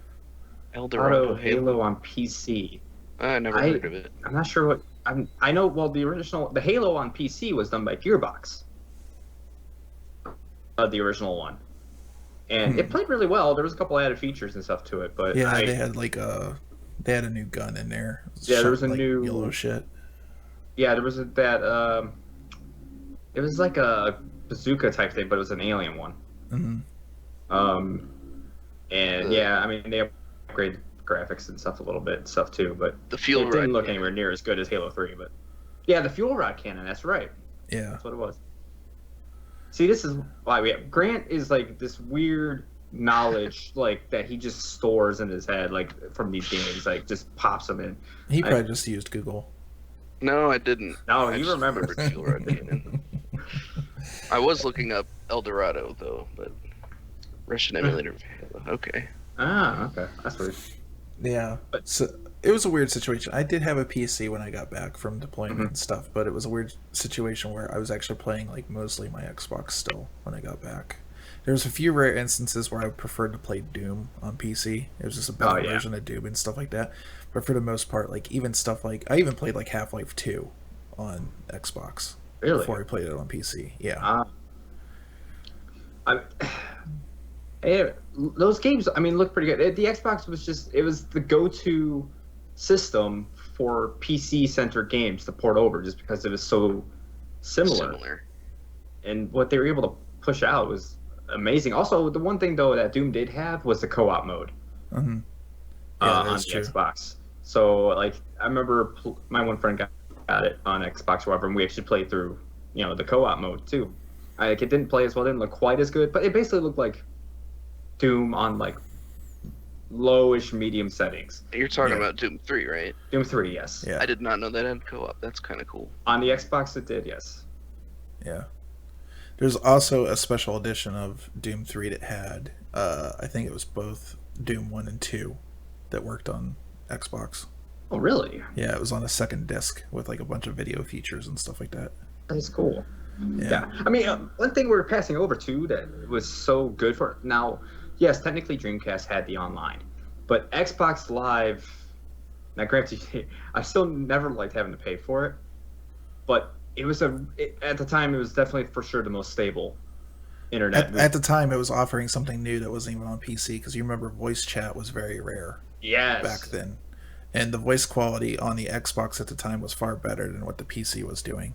Eldorado Halo on PC. I never heard of it. I'm not sure what. I know. Well, the Halo on PC was done by Gearbox. The original one, and it played really well. There was a couple added features and stuff to it, but Yeah, they had like they had a new gun in there. Yeah, there was a like, new- yellow shit. yeah, there was it was like a bazooka type thing, but it was an alien one. Hmm. And yeah, I mean they upgraded graphics and stuff a little bit and stuff too, but The fuel it rod. didn't look anywhere near as good as Halo 3. But yeah, the fuel rod cannon. That's right. Yeah. That's what it was. See, this is why we have Grant is like this weird knowledge like that he just stores in his head like from these games, like just pops them in. He probably just used Google. No, I didn't. No, I you just remember. remembered fuel rod cannon. I was looking up Eldorado though, but Russian emulator. Okay. Ah, okay, that's weird. Yeah. But- So it was a weird situation. I did have a PC when I got back from deployment and stuff, but it was a weird situation where I was actually playing like mostly my Xbox still when I got back. There was a few rare instances where I preferred to play Doom on PC. It was just a better Oh, yeah. version of Doom and stuff like that. But for the most part, like even stuff like I even played like Half-Life 2 on Xbox Really? before I played it on PC. Yeah. Ah. Those games, I mean, look pretty good. The Xbox was it was the go-to system for PC-centered games to port over just because it was so similar. And what they were able to push out was amazing. Also, the one thing, though, that Doom did have was the co-op mode Mm-hmm. Yeah, on the that's true. Xbox. So, like, I remember my one friend got it on Xbox, however, and we actually played through, the co-op mode, too. Like, it didn't play as well, didn't look quite as good, but it basically looked like Doom on, like, lowish medium settings. You're talking Yeah. about Doom 3, right? Doom 3, yes. Yeah. I did not know that had co-op. That's kind of cool. On the Xbox, it did, yes. Yeah. There's also a special edition of Doom 3 that had, I think it was both Doom 1 and 2 that worked on Xbox. Oh, really? Yeah, it was on a second disc with like a bunch of video features and stuff like that. That's cool. Yeah. Yeah. I mean, one thing we're passing over to that was so good for now. Yes, technically Dreamcast had the online, but Xbox Live. Now, granted, I still never liked having to pay for it, but it was at the time it was definitely for sure the most stable internet. At the time, it was offering something new that wasn't even on PC because you remember voice chat was very rare yes. back then. And the voice quality on the Xbox at the time was far better than what the PC was doing.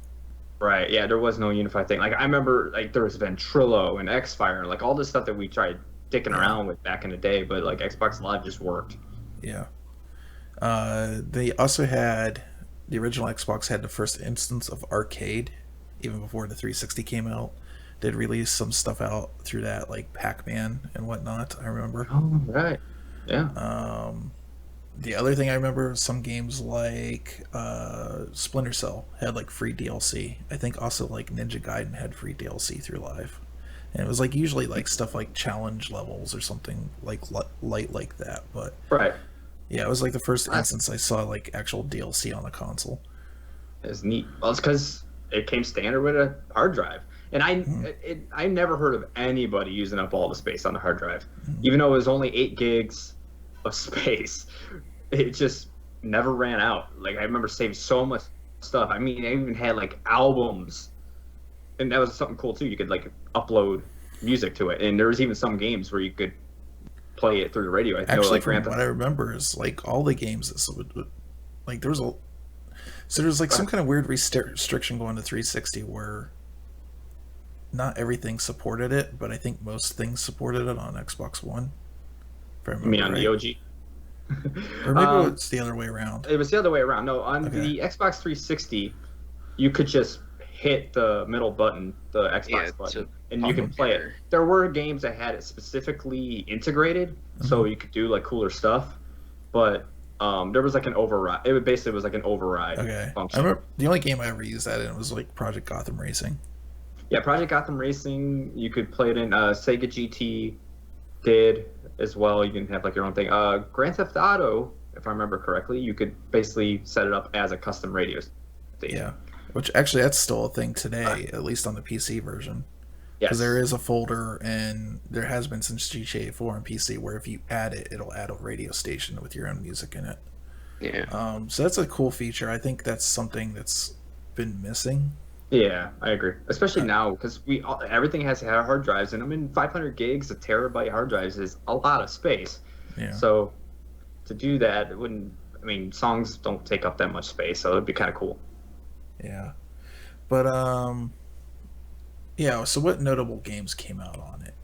Right. Yeah. There was no unified thing. Like I remember, like there was Ventrilo and Xfire, and like all this stuff that we tried dicking around with back in the day, but like Xbox Live just worked. Yeah. They also had the original Xbox had the first instance of arcade, even before the 360 came out. They'd release some stuff out through that, like Pac-Man and whatnot. I remember. Oh, right. Yeah. The other thing I remember, some games like Splinter Cell had like free DLC. I think also like Ninja Gaiden had free DLC through Live, and it was like usually like stuff like challenge levels or something like light like that. But Right. yeah, it was like the first instance I saw like actual DLC on the console. It's neat. Well, it's because it came standard with a hard drive, and I never heard of anybody using up all the space on the hard drive, even though it was only 8 gigs of space. It just never ran out. Like I remember saving so much stuff. I mean, I even had like albums, and that was something cool too. You could like upload music to it, and there was even some games where you could play it through the radio. I know, Actually, like from Grand Theft. what I remember is like all the games that would like there was a so there's like some kind of weird restriction going to 360 where not everything supported it, but I think most things supported it on Xbox One. If I I mean, on remember the right. OG. Or maybe it's the other way around. It was the other way around. No, on Okay. the Xbox 360, you could just hit the middle button, the Xbox Yeah, button, to and you can play it. There were games that had it specifically integrated, so you could do like cooler stuff, but there was like an override. It basically was like an override Okay. I function. remember the only game I ever used that in was like Project Gotham Racing. Yeah, Project Gotham Racing, you could play it in. Sega GT did as well. You can have like your own thing. Grand Theft Auto, if I remember correctly, you could basically set it up as a custom radio station. Yeah. Which actually that's still a thing today, at least on the PC version. Yes. Because there is a folder, and there has been since GTA 4 on PC, where if you add it, it'll add a radio station with your own music in it. Yeah. So that's a cool feature. I think that's something that's been missing. Yeah, I agree. Especially now, because everything has to have hard drives, and I mean, 500 gigs, a terabyte hard drives is a lot of space. Yeah. So to do that, it wouldn't. I mean, songs don't take up that much space, so it'd be kind of cool. Yeah. But yeah. So what notable games came out on it?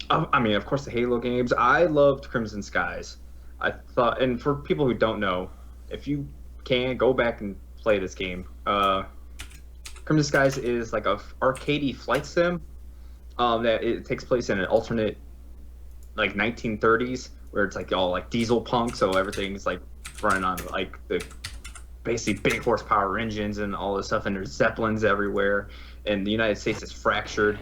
I mean, of course, the Halo games. I loved Crimson Skies. I thought, and for people who don't know, if you can go back and play this game, Crimson Skies is like a arcadey flight sim. That it takes place in an alternate, like 1930s, where it's like all like diesel punk, so everything's like running on like the basically big horsepower engines and all this stuff, and there's zeppelins everywhere, and the United States is fractured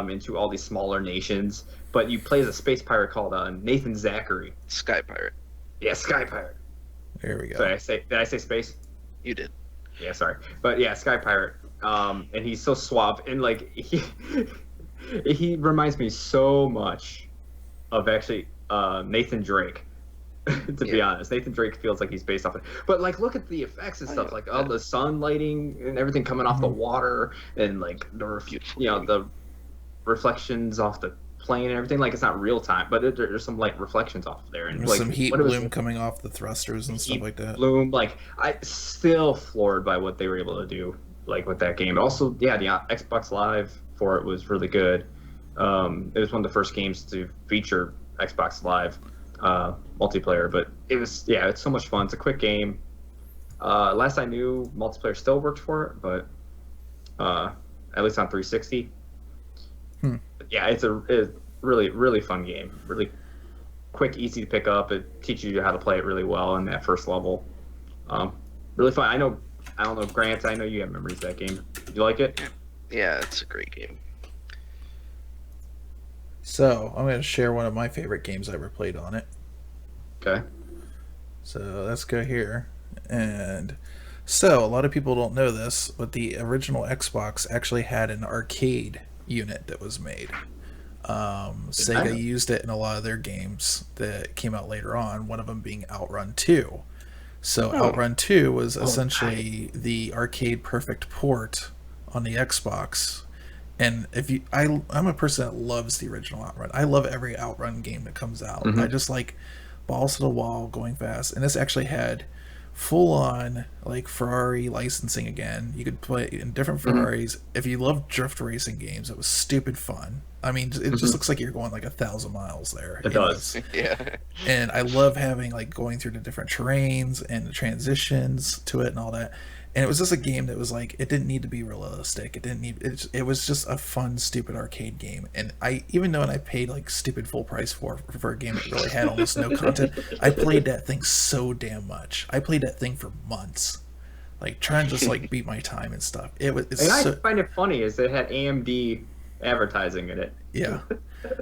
into all these smaller nations. But you play as a space pirate called Nathan Zachary. Sky Pirate. Yeah, Sky Pirate. There we go. Did I say space? You did. Yeah, sorry, but yeah, Sky Pirate. And he's so suave, and like he reminds me so much of actually Nathan Drake. To be honest, Nathan Drake feels like he's based off it. But like, look at the effects and stuff, like all the sun lighting and everything coming off the water, and like the reflections off the plane and everything. Like it's not real time, but there's some like reflections off there, and There's like some heat what it was- bloom coming off the thrusters and stuff Heat like that. Bloom, like I still floored by what they were able to do, like with that game. Also, yeah, the Xbox Live for it was really good. It was one of the first games to feature Xbox Live multiplayer, but it's so much fun. It's a quick game. Last I knew, multiplayer still worked for it, but at least on 360. But yeah, it's a really really fun game. Really quick, easy to pick up. It teaches you how to play it really well in that first level. Really fun. I don't know, Grant. I know you have memories of that game. You like it? Yeah, it's a great game. So I'm going to share one of my favorite games I ever played on it. Okay. So let's go here. And so a lot of people don't know this, but the original Xbox actually had an arcade unit that was made. Sega used it in a lot of their games that came out later on, one of them being Outrun 2. So Outrun 2 was essentially the arcade perfect port on the Xbox. And I'm a person that loves the original Outrun. I love every Outrun game that comes out. Mm-hmm. I just like balls to the wall, going fast. And this actually had full on like Ferrari licensing again. You could play in different Ferraris. If you love drift racing games, it was stupid fun. I mean, it just looks like you're going like 1,000 miles there. It does. Yeah. And I love having like going through the different terrains and the transitions to it and all that. And it was just a game that was like, it didn't need to be realistic. It was just a fun, stupid arcade game. And even though I paid like stupid full price for a game that really had almost no content, I played that thing so damn much. I played that thing for months, like trying to just like beat my time and stuff. I find it funny is it had AMD advertising in it. Yeah,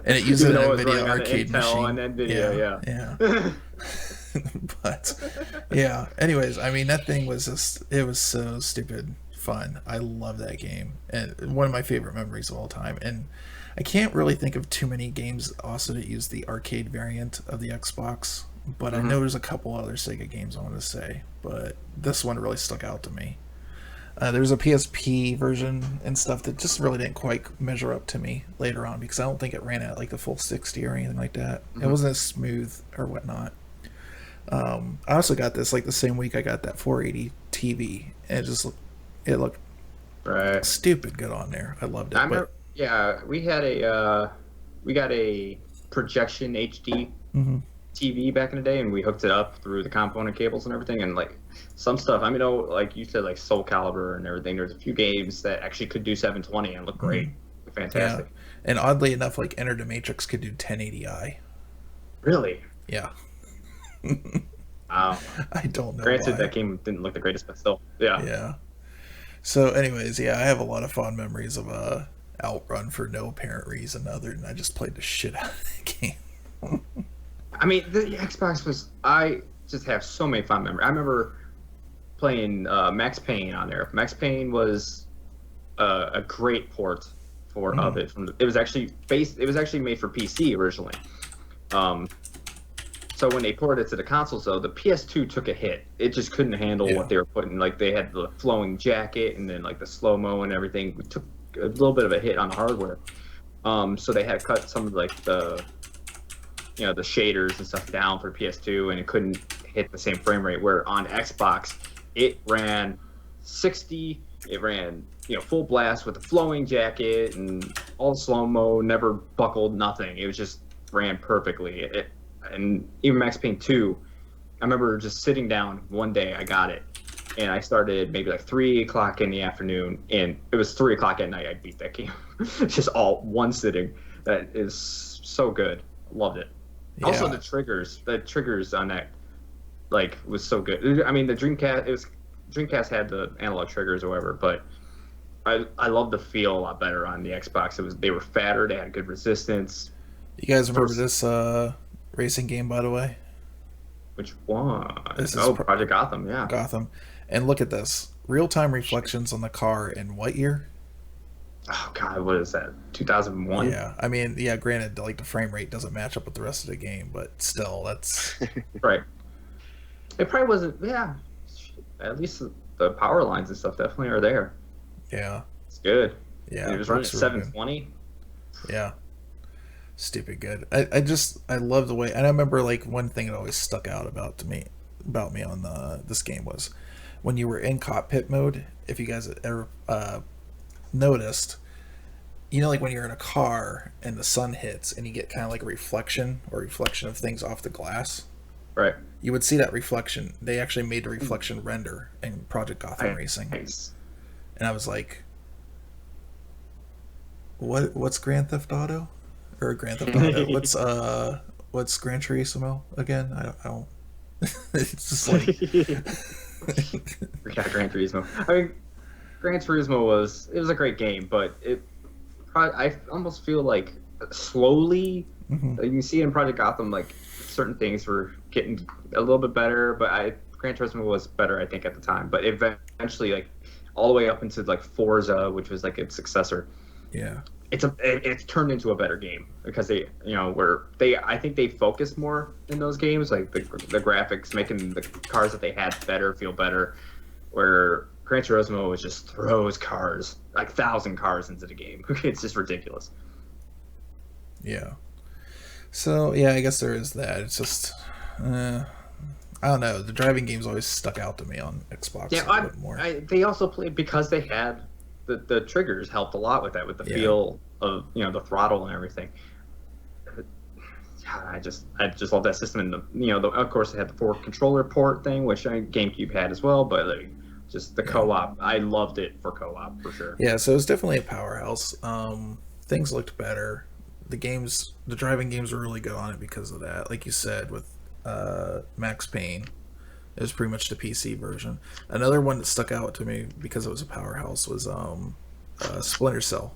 and it used an NVIDIA arcade machine. And NVIDIA, yeah. But yeah, anyways, I mean, that thing was it was so stupid fun. I love that game, and one of my favorite memories of all time. And I can't really think of too many games also that use the arcade variant of the Xbox, but I know there's a couple other Sega games I want to say, but this one really stuck out to me. There's a PSP version and stuff that just really didn't quite measure up to me later on, because I don't think it ran at like the full 60 or anything like that. It wasn't as smooth or whatnot. I also got this like the same week I got that 480 TV, and it looked right, stupid good on there. I loved it. We got a projection HD TV back in the day, and we hooked it up through the component cables and everything. And like some stuff, I mean, like you said, like Soul Calibur and everything. There's a few games that actually could do 720 and look great, fantastic. Yeah. And oddly enough, like Enter the Matrix could do 1080i. Really? Yeah. Wow. I don't know. Granted, why. that game didn't look the greatest, but still, yeah. Yeah. So, anyways, yeah, I have a lot of fond memories of Outrun for no apparent reason other than I just played the shit out of the game. I mean, the Xbox I just have so many fond memories. I remember playing Max Payne on there. Max Payne was a great port of it. It was actually made for PC originally. So when they ported it to the consoles, though, the PS2 took a hit. It just couldn't handle what they were putting. Like, they had the flowing jacket and then, like, the slow-mo and everything. It took a little bit of a hit on the hardware. So they had to cut some of, like, the shaders and stuff down for PS2, and it couldn't hit the same frame rate. Where on Xbox, it ran 60. It ran, full blast with the flowing jacket and all the slow-mo, never buckled, nothing. It was just ran perfectly. And even Max Payne 2, I remember just sitting down one day, I got it, and I started maybe like 3 o'clock in the afternoon, and it was 3 o'clock at night I beat that game. Just all one sitting. That is so good. Loved it. Yeah. Also the triggers on that, like, was so good. I mean, the Dreamcast had the analog triggers or whatever, but I love the feel a lot better on the Xbox. They were fatter, they had good resistance. You guys remember this racing game, by the way? Which one? Project Gotham, yeah. Gotham. And look at this. Real-time reflections on the car in what year? Oh, God, what is that? 2001? Yeah, I mean, yeah, granted, like, the frame rate doesn't match up with the rest of the game, but still, that's... Right. It probably wasn't, yeah. At least the power lines and stuff definitely are there. Yeah. It's good. Yeah. It was running at 720. Yeah. Stupid good. I love the way, and I remember like one thing that always stuck out about me on this game was when you were in cockpit mode. If you guys ever noticed, like when you're in a car and the sun hits and you get kind of like a reflection of things off the glass. Right. You would see that reflection. They actually made the reflection render in Project Gotham Racing. Nice. And I was like, what's Grand Theft Auto? Or Grand Theft Auto. what's Gran Turismo again? I don't. It's just like Yeah, Gran Turismo. I mean, Gran Turismo was a great game, but I almost feel like slowly Mhm. you can see in Project Gotham like certain things were getting a little bit better, but Gran Turismo was better I think at the time, but eventually like all the way up into like Forza, which was like its successor. Yeah. It's turned into a better game because I think they focused more in those games, like the graphics, making the cars that they had better feel better, where Gran Turismo was just throws cars, like 1,000 cars into the game. It's just ridiculous. Yeah. So yeah, I guess there is that. It's just, I don't know. The driving games always stuck out to me on Xbox a little bit more. They also played because they had the triggers helped a lot with that, with the feel of the throttle and everything. I just love that system, and of course they had the 4 controller port thing, which GameCube had as well, but like, just the co-op, I loved it for co-op for sure. Yeah, so it was definitely a powerhouse. Things looked better. The driving games were really good on it because of that. Like you said, with Max Payne, it was pretty much the PC version. Another one that stuck out to me because it was a powerhouse was Splinter Cell.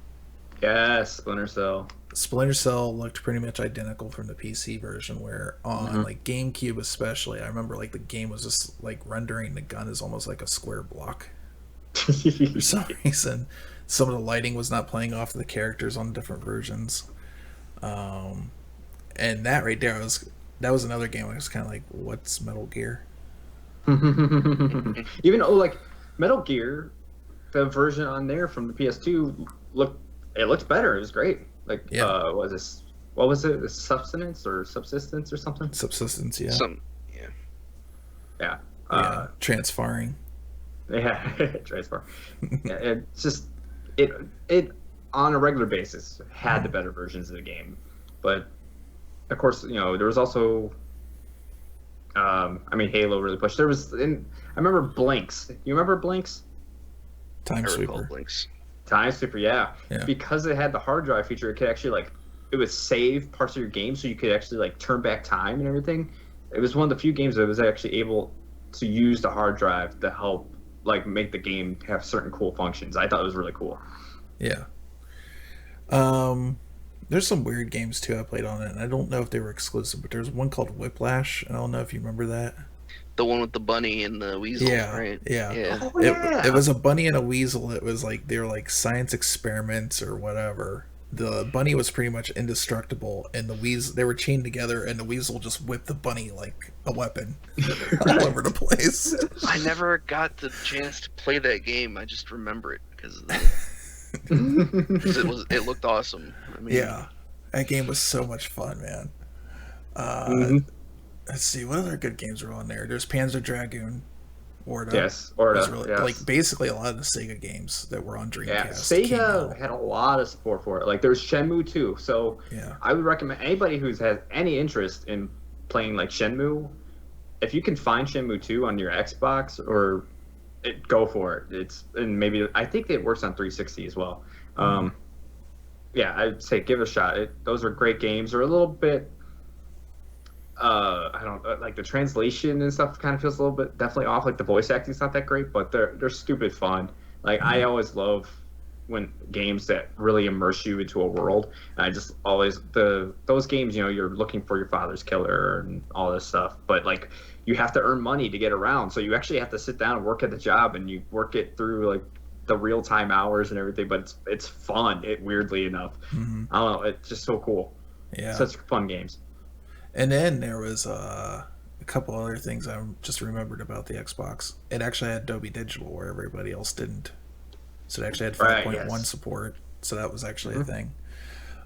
Yes, Splinter Cell. Splinter Cell looked pretty much identical from the PC version, where on like GameCube especially, I remember like the game was just like rendering the gun as almost like a square block. For some reason, some of the lighting was not playing off the characters on different versions. And that right there was another game I was kind of like, what's Metal Gear? Even though like Metal Gear, the version on there from the PS2 looked better. It was great. Like what was it? Subsistence or something? Subsistence, yeah. Yeah. Transferring. Yeah, transfer. It's just it on a regular basis had the better versions of the game, but of course there was also Halo really pushed. I remember Blinks. You remember Blinks? Time I recall Sweeper. Blinks. Time Sweeper, yeah. Yeah. Because it had the hard drive feature, it could actually it would save parts of your game, so you could actually turn back time and everything. It was one of the few games that was actually able to use the hard drive to help make the game have certain cool functions. I thought it was really cool. Yeah. There's some weird games too I played on it, and I don't know if they were exclusive, but there's one called Whiplash. I don't know if you remember that. The one with the bunny and the weasel, right? Yeah. Oh, yeah. It was a bunny and a weasel. It was like they were like science experiments or whatever. The bunny was pretty much indestructible, and the weasel, they were chained together, and the weasel just whipped the bunny like a weapon all over the place. I never got the chance to play that game. I just remember it because it looked awesome. I mean, Yeah, that game was so much fun, man. Let's see, what other good games are on there? There's Panzer Dragoon, Orta. Yes, Orta. Was really, Yes. like basically a lot of the Sega games that were on Dreamcast. Yeah, came Sega out. had a lot of support for it. Like there's Shenmue 2. So Yeah. I would recommend anybody who's has any interest in playing Shenmue, if you can find Shenmue 2 on your Xbox go for it. I think it works on 360 as well. Yeah, I'd say give it a shot. Those are great games. They're a little bit I don't like the translation and stuff kind of feels a little bit definitely off. Like the voice acting's not that great, but they're stupid fun. Like I always love when games that really immerse you into a world. And I just always those games, you're looking for your father's killer and all this stuff, but you have to earn money to get around. So you actually have to sit down and work at the job, and you work it through the real time hours and everything. But it's fun. Weirdly enough, I don't know. It's just so cool. Yeah. Such fun games. And then there was a couple other things I just remembered about the Xbox. It actually had Dolby Digital where everybody else didn't. So it actually had 5.1 support. So that was actually a thing.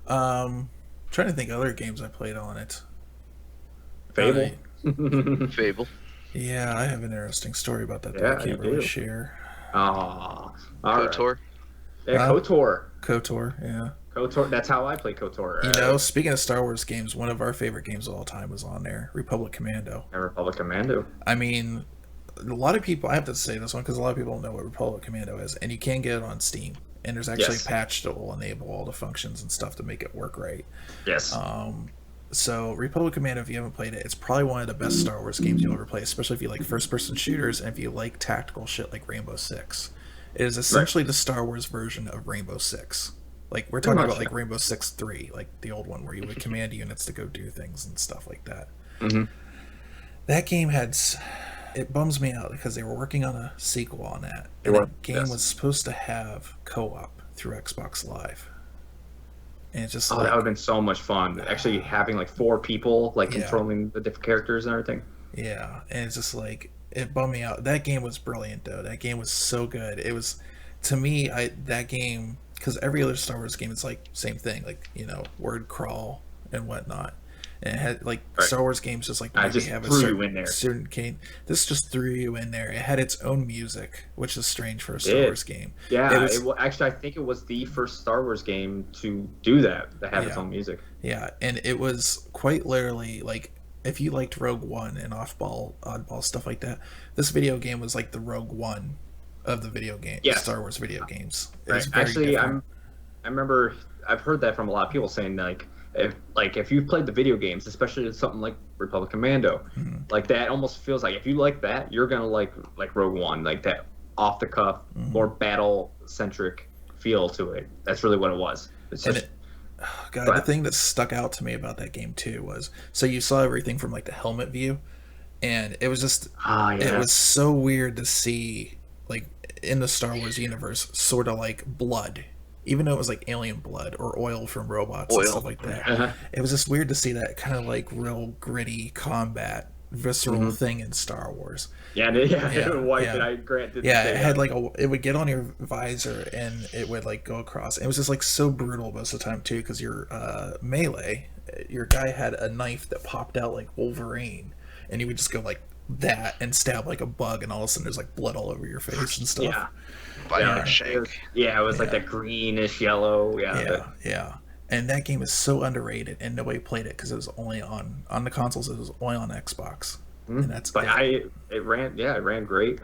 Trying to think of other games I played on it. Fable. Fable. Yeah, I have an interesting story about that that Yeah, I can't you really do. share. All right. KOTOR. Yeah, KOTOR. KOTOR, yeah. KOTOR. That's how I play KOTOR. Speaking of Star Wars games, one of our favorite games of all time was on there, Republic Commando. Republic Commando. I mean, a lot of people, I have to say this one because a lot of people don't know what Republic Commando is, and you can get it on Steam. And there's actually a patch that will enable all the functions and stuff to make it work right. Yes. So Republic Commando, if you haven't played it, it's probably one of the best Star Wars games you'll ever play, especially if you like first-person shooters and if you like tactical shit like Rainbow Six. It is essentially the Star Wars version of Rainbow Six. Like we're talking about like Rainbow Six 3, like the old one where you would command units to go do things and stuff like that. Mm-hmm. That game it bums me out because they were working on a sequel on that. And the game was supposed to have co-op through Xbox Live. And it's just that would have been so much fun. Actually having like 4 people like controlling the different characters and everything. Yeah, and it's just like it bummed me out. That game was brilliant though. That game was so good. It was, to me, that game, because every other Star Wars game is like same thing, like word crawl and whatnot. And it had like Star Wars games just like I just have threw you in there. certain game. This just threw you in there. It had its own music, which is strange for a Star Wars game. Yeah, actually I think it was the first Star Wars game to do that have its own music. Yeah, and it was quite literally like, if you liked Rogue One and Oddball stuff like that, this video game was like the Rogue One of the video game, Star Wars video games. It was very different. I remember I've heard that from a lot of people saying if you've played the video games, especially something like Republic Commando, like that almost feels like if you like that, you're gonna like Rogue One, like that off the cuff, more battle centric feel to it. That's really what it was. It's just, the thing that stuck out to me about that game too was, so you saw everything from like the helmet view, and it was just it was so weird to see like in the Star Wars universe sort of like blood, even though it was like alien blood or oil from robots and stuff like that. It was just weird to see that kind of like real gritty combat visceral thing in Star Wars. It had like it would get on your visor and it would like go across. It was just like so brutal most of the time too, because your melee, your guy had a knife that popped out like Wolverine, and he would just go like that and stab like a bug, and all of a sudden there's like blood all over your face and stuff. It was like that greenish yellow. And that game is so underrated, and nobody played it because it was only on the consoles. It was only on Xbox, and that's. But it ran great.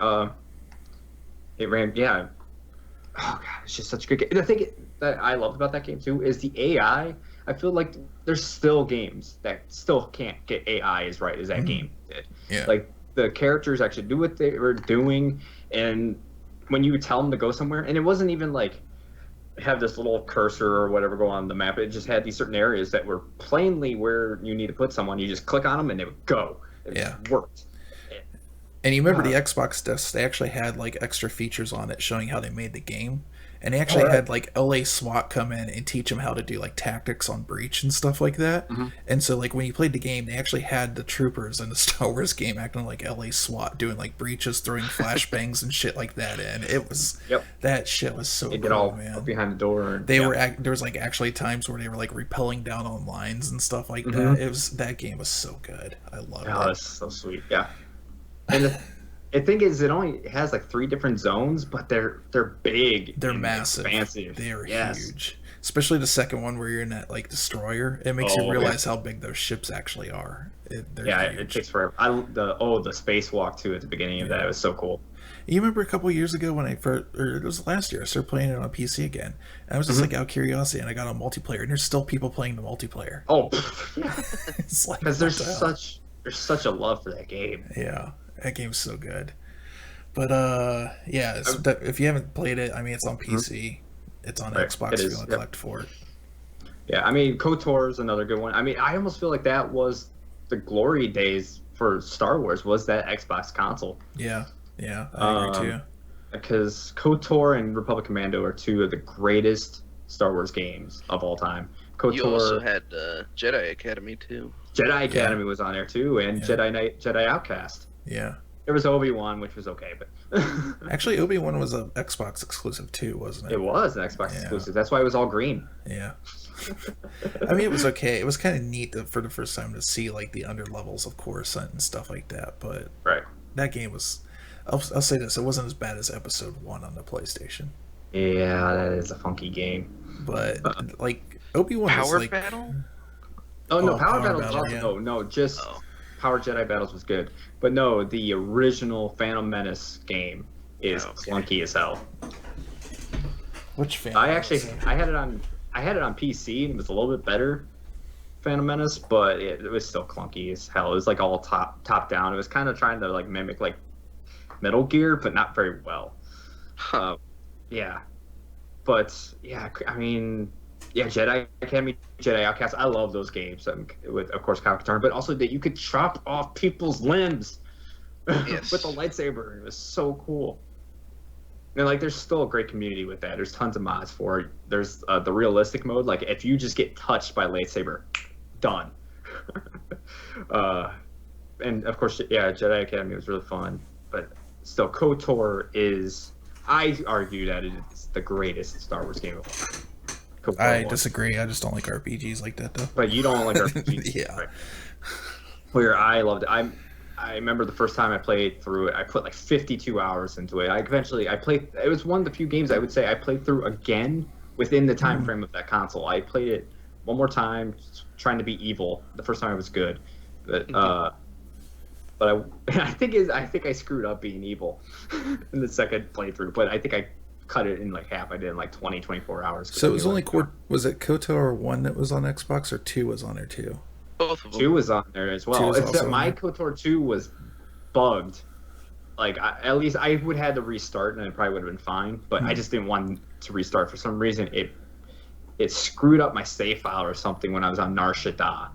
It ran. Oh god, it's just such a good game. The thing that I loved about that game too is the AI. I feel like there's still games that still can't get AI as right as that game did. Yeah. Like the characters actually do what they were doing, and when you would tell them to go somewhere, and it wasn't even like have this little cursor or whatever go on the map. It just had these certain areas that were plainly where you need to put someone. You just click on them and they would go. It just worked. And you remember the Xbox discs, they actually had like extra features on it showing how they made the game. And they actually had like LA SWAT come in and teach them how to do like tactics on breach and stuff like that. And so like when you played the game, they actually had the troopers in the Star Wars game acting like LA SWAT, doing like breaches, throwing flashbangs and shit like that. And it was that shit was so cool, get all man. Behind the door. And, they were there was like actually times where they were like rappelling down on lines and stuff like that. That game was so good. I love it. Oh, that's so sweet. Yeah. And the thing is, it only has like 3 different zones, but they're big. They're massive. Expansive. They're huge. Especially the second one where you're in that like destroyer. It makes you realize how big those ships actually are. They're huge. It takes forever. The spacewalk too at the beginning of that. It was so cool. You remember a couple years ago when it was last year, I started playing it on PC again. And I was just like out of curiosity, and I got on multiplayer, and there's still people playing the multiplayer. Oh, it's like, because there's such a love for that game. Yeah. That game's so good. But if you haven't played it, I mean, it's on PC. It's on Xbox if you want to collect for it. Yeah, I mean, KOTOR is another good one. I mean, I almost feel like that was the glory days for Star Wars, was that Xbox console. Yeah, I agree too. Because KOTOR and Republic Commando are 2 of the greatest Star Wars games of all time. KOTOR, you also had Jedi Academy too. Jedi Academy was on there too, and Jedi Outcast. Yeah. There was Obi-Wan, which was okay, but actually Obi-Wan was an Xbox exclusive too, wasn't it? It was an Xbox exclusive. That's why it was all green. Yeah. I mean, it was okay. It was kind of neat for the first time to see like the under levels of Coruscant and stuff like that. But that game was, I'll say this, it wasn't as bad as Episode 1 on the PlayStation. Yeah, that is a funky game. But like Obi-Wan Power was like Battle? Oh no, Power Battle. No, just Power Jedi Battles was good. But no, the original Phantom Menace game is clunky as hell. Which Phantom? I had it on PC and it was a little bit better. Phantom Menace, but it was still clunky as hell. It was like all top down. It was kind of trying to like mimic like Metal Gear, but not very well. Yeah, but yeah, I mean, yeah, Jedi Academy, Jedi Outcast. I love those games. With of course Kyle Katarn, but also that you could chop off people's limbs Yes. with a lightsaber. It was so cool. And like, there's still a great community with that. There's tons of mods for it. There's the realistic mode. Like, if you just get touched by a lightsaber, done. And of course, yeah, Jedi Academy was really fun. But still, KOTOR is, I argue that it is the greatest Star Wars game of all time. KOTOR I 1. disagree. I just don't like RPGs like that, though. But you don't like RPGs. Yeah. Right? Where I loved it. I remember the first time I played through it, I put like 52 hours into it. I played, it was one of the few games I would say I played through again within the time frame of that console. I played it one more time, trying to be evil. The first time I was good. But I think I screwed up being evil in the second playthrough, but I think I cut it in like half. I did in like 24 hours. So it was only was it KOTOR 1 that was on Xbox, or 2 was on there too? Both of them. 2 was on there as 2 well. was Except also on my there. KOTOR 2 was bugged. Like, at least I would have had to restart, and it probably would have been fine. But I just didn't want to restart for some reason. It screwed up my save file or something when I was on Nar Shaddaa,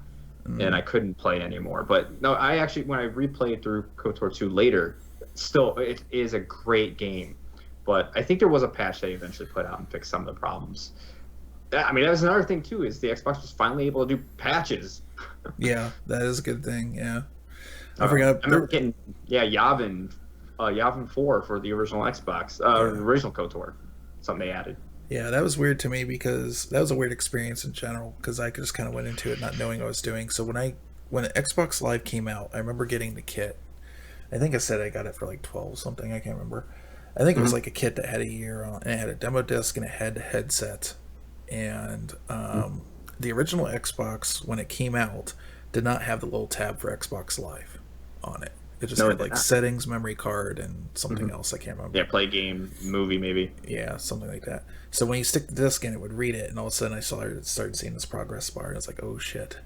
and I couldn't play anymore. But no, I actually, when I replayed through KOTOR 2 later, still it is a great game. But I think there was a patch they eventually put out and fixed some of the problems. I mean, that was another thing too, is the Xbox was finally able to do patches. Yeah, that is a good thing. Yeah, I forgot. I remember getting Yavin 4 for the original Xbox, the original KOTOR, something they added. Yeah, that was weird to me because that was a weird experience in general because I just kind of went into it not knowing what I was doing. So when Xbox Live came out, I remember getting the kit. I think I said I got it for like 12 something. I can't remember. I think it was like a kit that had a year on, and it had a demo disc and it had a headset. And the original Xbox, when it came out, did not have the little tab for Xbox Live on it. It just had like settings, memory card, and something else I can't remember. Yeah, play game, movie maybe. Yeah, something like that. So when you stick the disc in, it would read it, and all of a sudden I started seeing this progress bar, and it's like, oh shit,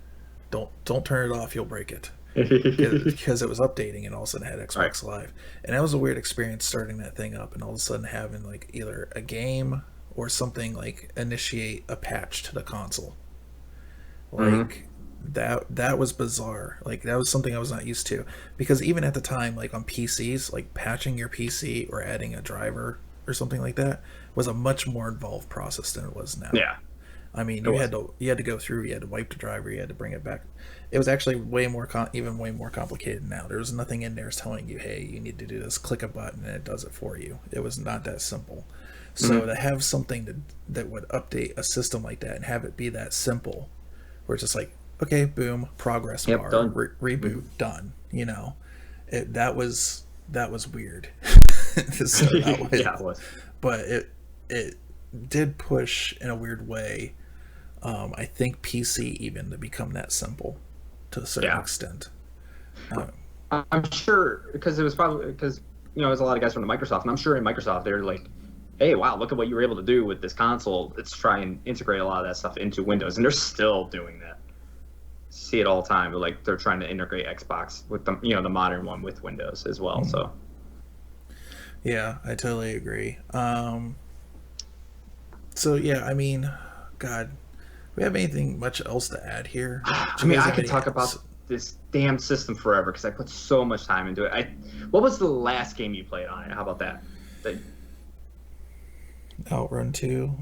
don't turn it off, you'll break it. Because it was updating, and all of a sudden it had Xbox Live, and that was a weird experience starting that thing up, and all of a sudden having like either a game or something like initiate a patch to the console. Like that was bizarre. Like that was something I was not used to, because even at the time, like on PCs, like patching your PC or adding a driver or something like that was a much more involved process than it was now. Yeah. I mean, you had to go through, you had to wipe the driver, you had to bring it back. It was actually way more complicated now. There was nothing in there telling you, hey, you need to do this, click a button and it does it for you. It was not that simple. So to have something that would update a system like that and have it be that simple, where it's just like, okay, boom, progress bar, done. Reboot, done. You know, that was weird. So that was, Yeah, it was. but it did push in a weird way. I think PC even to become that simple to a certain extent. I'm sure because it was probably because there's a lot of guys from the Microsoft, and I'm sure in Microsoft they're like, hey, wow, look at what you were able to do with this console. Let's try and integrate a lot of that stuff into Windows, and they're still doing that. See it all the time, but like they're trying to integrate Xbox with the the modern one with Windows as well. So yeah, I totally agree. So yeah, I mean, God, do we have anything much else to add here? I mean, I could talk about this damn system forever because I put so much time into it. What was the last game you played on it? How about that? Outrun 2.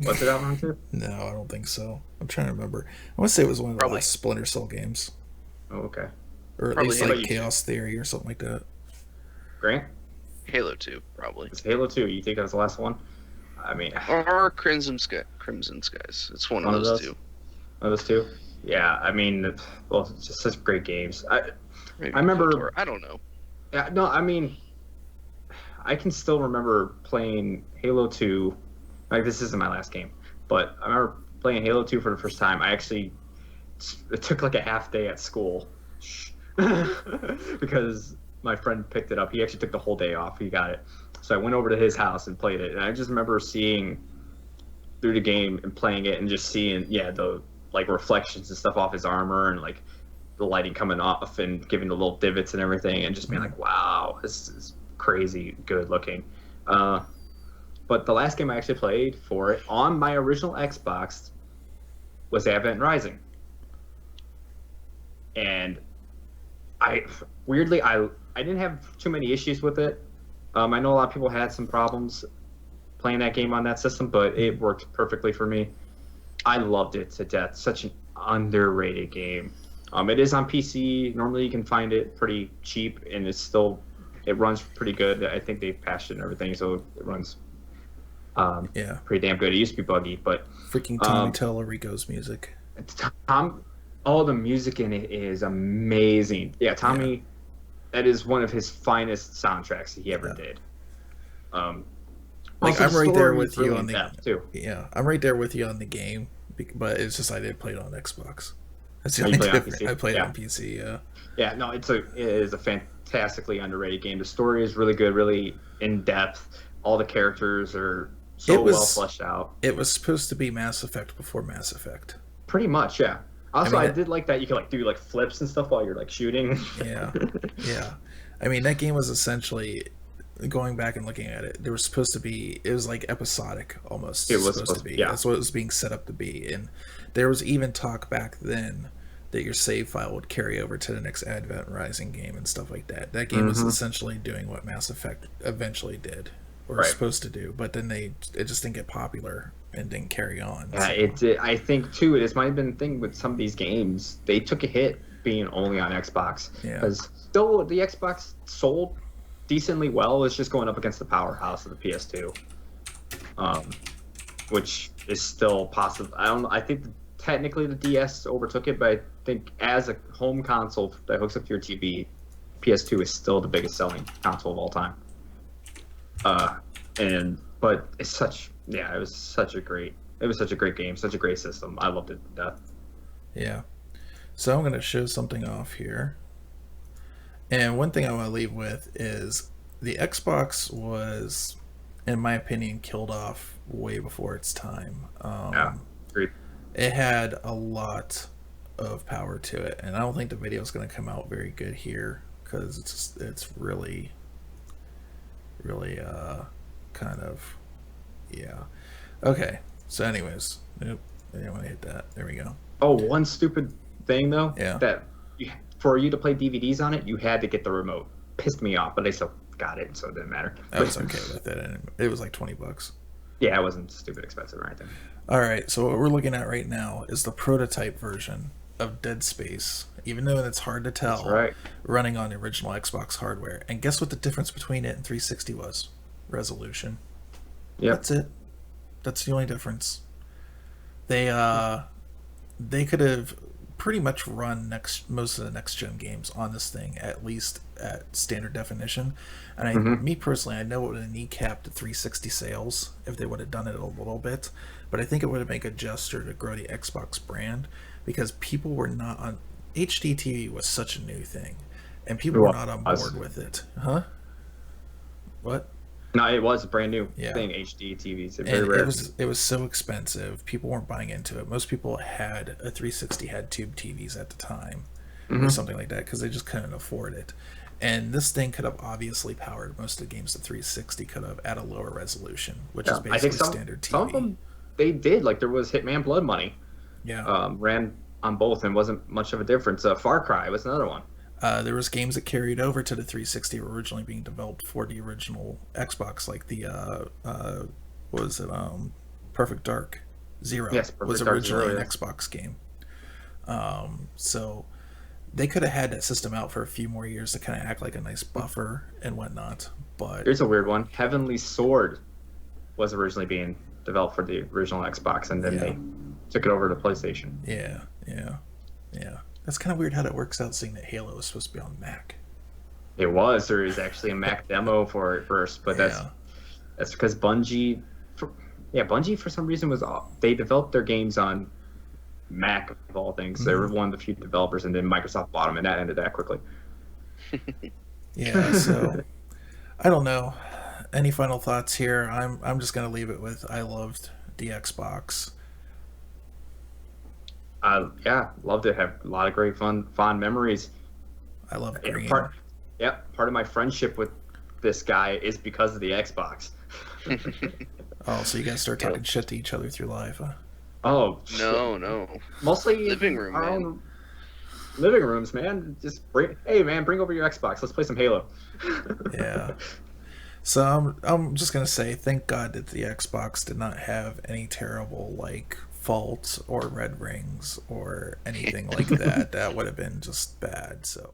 Was it Outrun 2? No, I don't think so. I'm trying to remember. I want to say it was one of the last Splinter Cell games, Oh, okay. or at Probably least like Halo. Chaos Theory or something like that. Grant? Halo 2, probably. It's Halo 2. You think that was the last one? I mean, Or Crimson Skies. It's one of those two. One of those two? Yeah, I mean, well, it's just such great games. Maybe I remember- KOTOR, I don't know. Yeah, no, I mean, I can still remember playing Halo 2. Like, this isn't my last game, but I remember playing Halo 2 for the first time. It took like a half day at school because my friend picked it up. He actually took the whole day off. He got it. So I went over to his house and played it. And I just remember seeing through the game and playing it and just seeing, the like reflections and stuff off his armor, and like the lighting coming off and giving the little divots and everything, and just being like, wow, this is crazy good looking. But the last game I actually played for it on my original Xbox was Advent Rising. And I didn't have too many issues with it. I know a lot of people had some problems playing that game on that system, but it worked perfectly for me. I loved it to death. Such an underrated game. It is on PC. Normally you can find it pretty cheap, and it runs pretty good. I think they patched it and everything, so it runs pretty damn good. It used to be buggy, but freaking Tommy Tallarico's music. All the music in it is amazing. Yeah, Tommy, that is one of his finest soundtracks he ever did. Like, I'm right there with you on the too. Yeah, I'm right there with you on the game, but it's just I did play it on Xbox. That's the Oh, only you played it on difference. PC? I played it Yeah. on PC. Yeah. Yeah, no, it is a fantastically underrated game. The story is really good, really in depth. All the characters are well fleshed out. It was supposed to be Mass Effect before Mass Effect. Pretty much, yeah. Also, I I mean, did like that you could like do like flips and stuff while you're like shooting. Yeah, yeah. I mean, that game was essentially, going back and looking at it, there was supposed to be, it was like episodic almost. It was supposed to be. Yeah. That's what it was being set up to be. And there was even talk back then that your save file would carry over to the next Advent Rising game and stuff like that. That game was essentially doing what Mass Effect eventually did, or was supposed to do, but then it just didn't get popular and didn't carry on. Yeah, so. I think too. This might have been the thing with some of these games. They took a hit being only on Xbox because still the Xbox sold decently well. It's just going up against the powerhouse of the PS2, which is still possible. I think technically the DS overtook it, but I think as a home console that hooks up to your TV, PS2 is still the biggest selling console of all time. But it's such. Yeah, it was such a great game, such a great system. I loved it to death. Yeah. So I'm going to show something off here. And one thing I want to leave with is the Xbox was, in my opinion, killed off way before its time. Yeah, agreed. It had a lot of power to it, and I don't think the video is going to come out very good here because it's really kind of. Yeah. Okay. So anyways, nope. I didn't want to hit that. There we go. Oh, one stupid thing though. Yeah. That for you to play DVDs on it, you had to get the remote. Pissed me off, but they still got it, so it didn't matter. I was okay with it. And it was like $20. Yeah, it wasn't stupid expensive or anything. All right. So what we're looking at right now is the prototype version of Dead Space, even though it's hard to tell. That's right. Running on the original Xbox hardware. And guess what the difference between it and 360 was? Resolution. Yeah. That's it. That's the only difference. They could have pretty much run most of the next gen games on this thing, at least at standard definition. And me personally, I know it would have kneecapped the 360 sales if they would have done it a little bit, but I think it would have made a gesture to grow the Xbox brand because people were not on HD TV was such a new thing, and people were not on board with it. Huh? What? No, it was a brand new thing. HD TVs, very and rare. It was so expensive. People weren't buying into it. Most people had a 360 had tube TVs at the time, or something like that, because they just couldn't afford it. And this thing could have obviously powered most of the games the 360 could have at a lower resolution, which is basically standard TV. Some of them they did. Like there was Hitman Blood Money. Yeah. Ran on both and wasn't much of a difference. Far Cry was another one. There was games that carried over to the 360 were originally being developed for the original Xbox, like the what was it? Perfect Dark Zero was originally an Xbox game. So they could have had that system out for a few more years to kind of act like a nice buffer and whatnot. But here's a weird one: Heavenly Sword was originally being developed for the original Xbox, and then they took it over to PlayStation. Yeah. That's kind of weird how that works out, seeing that Halo is supposed to be on Mac. There was actually a Mac demo for it first, but that's because Bungie for some reason they developed their games on Mac of all things. They were one of the few developers, and then Microsoft bought them, and that ended that quickly. Yeah, so I don't know. Any final thoughts here? I'm just gonna leave it with I loved the Xbox. Yeah, loved it. Have a lot of great fond memories. I love And green. part of my friendship with this guy is because of the Xbox. Oh, so you guys start talking shit to each other through live, huh? Oh No. mostly Living room, our man. own living rooms, man. Just bring over your Xbox. Let's play some Halo. Yeah. So I'm just gonna say, thank God that the Xbox did not have any terrible like faults or red rings or anything like that. That would have been just bad. So.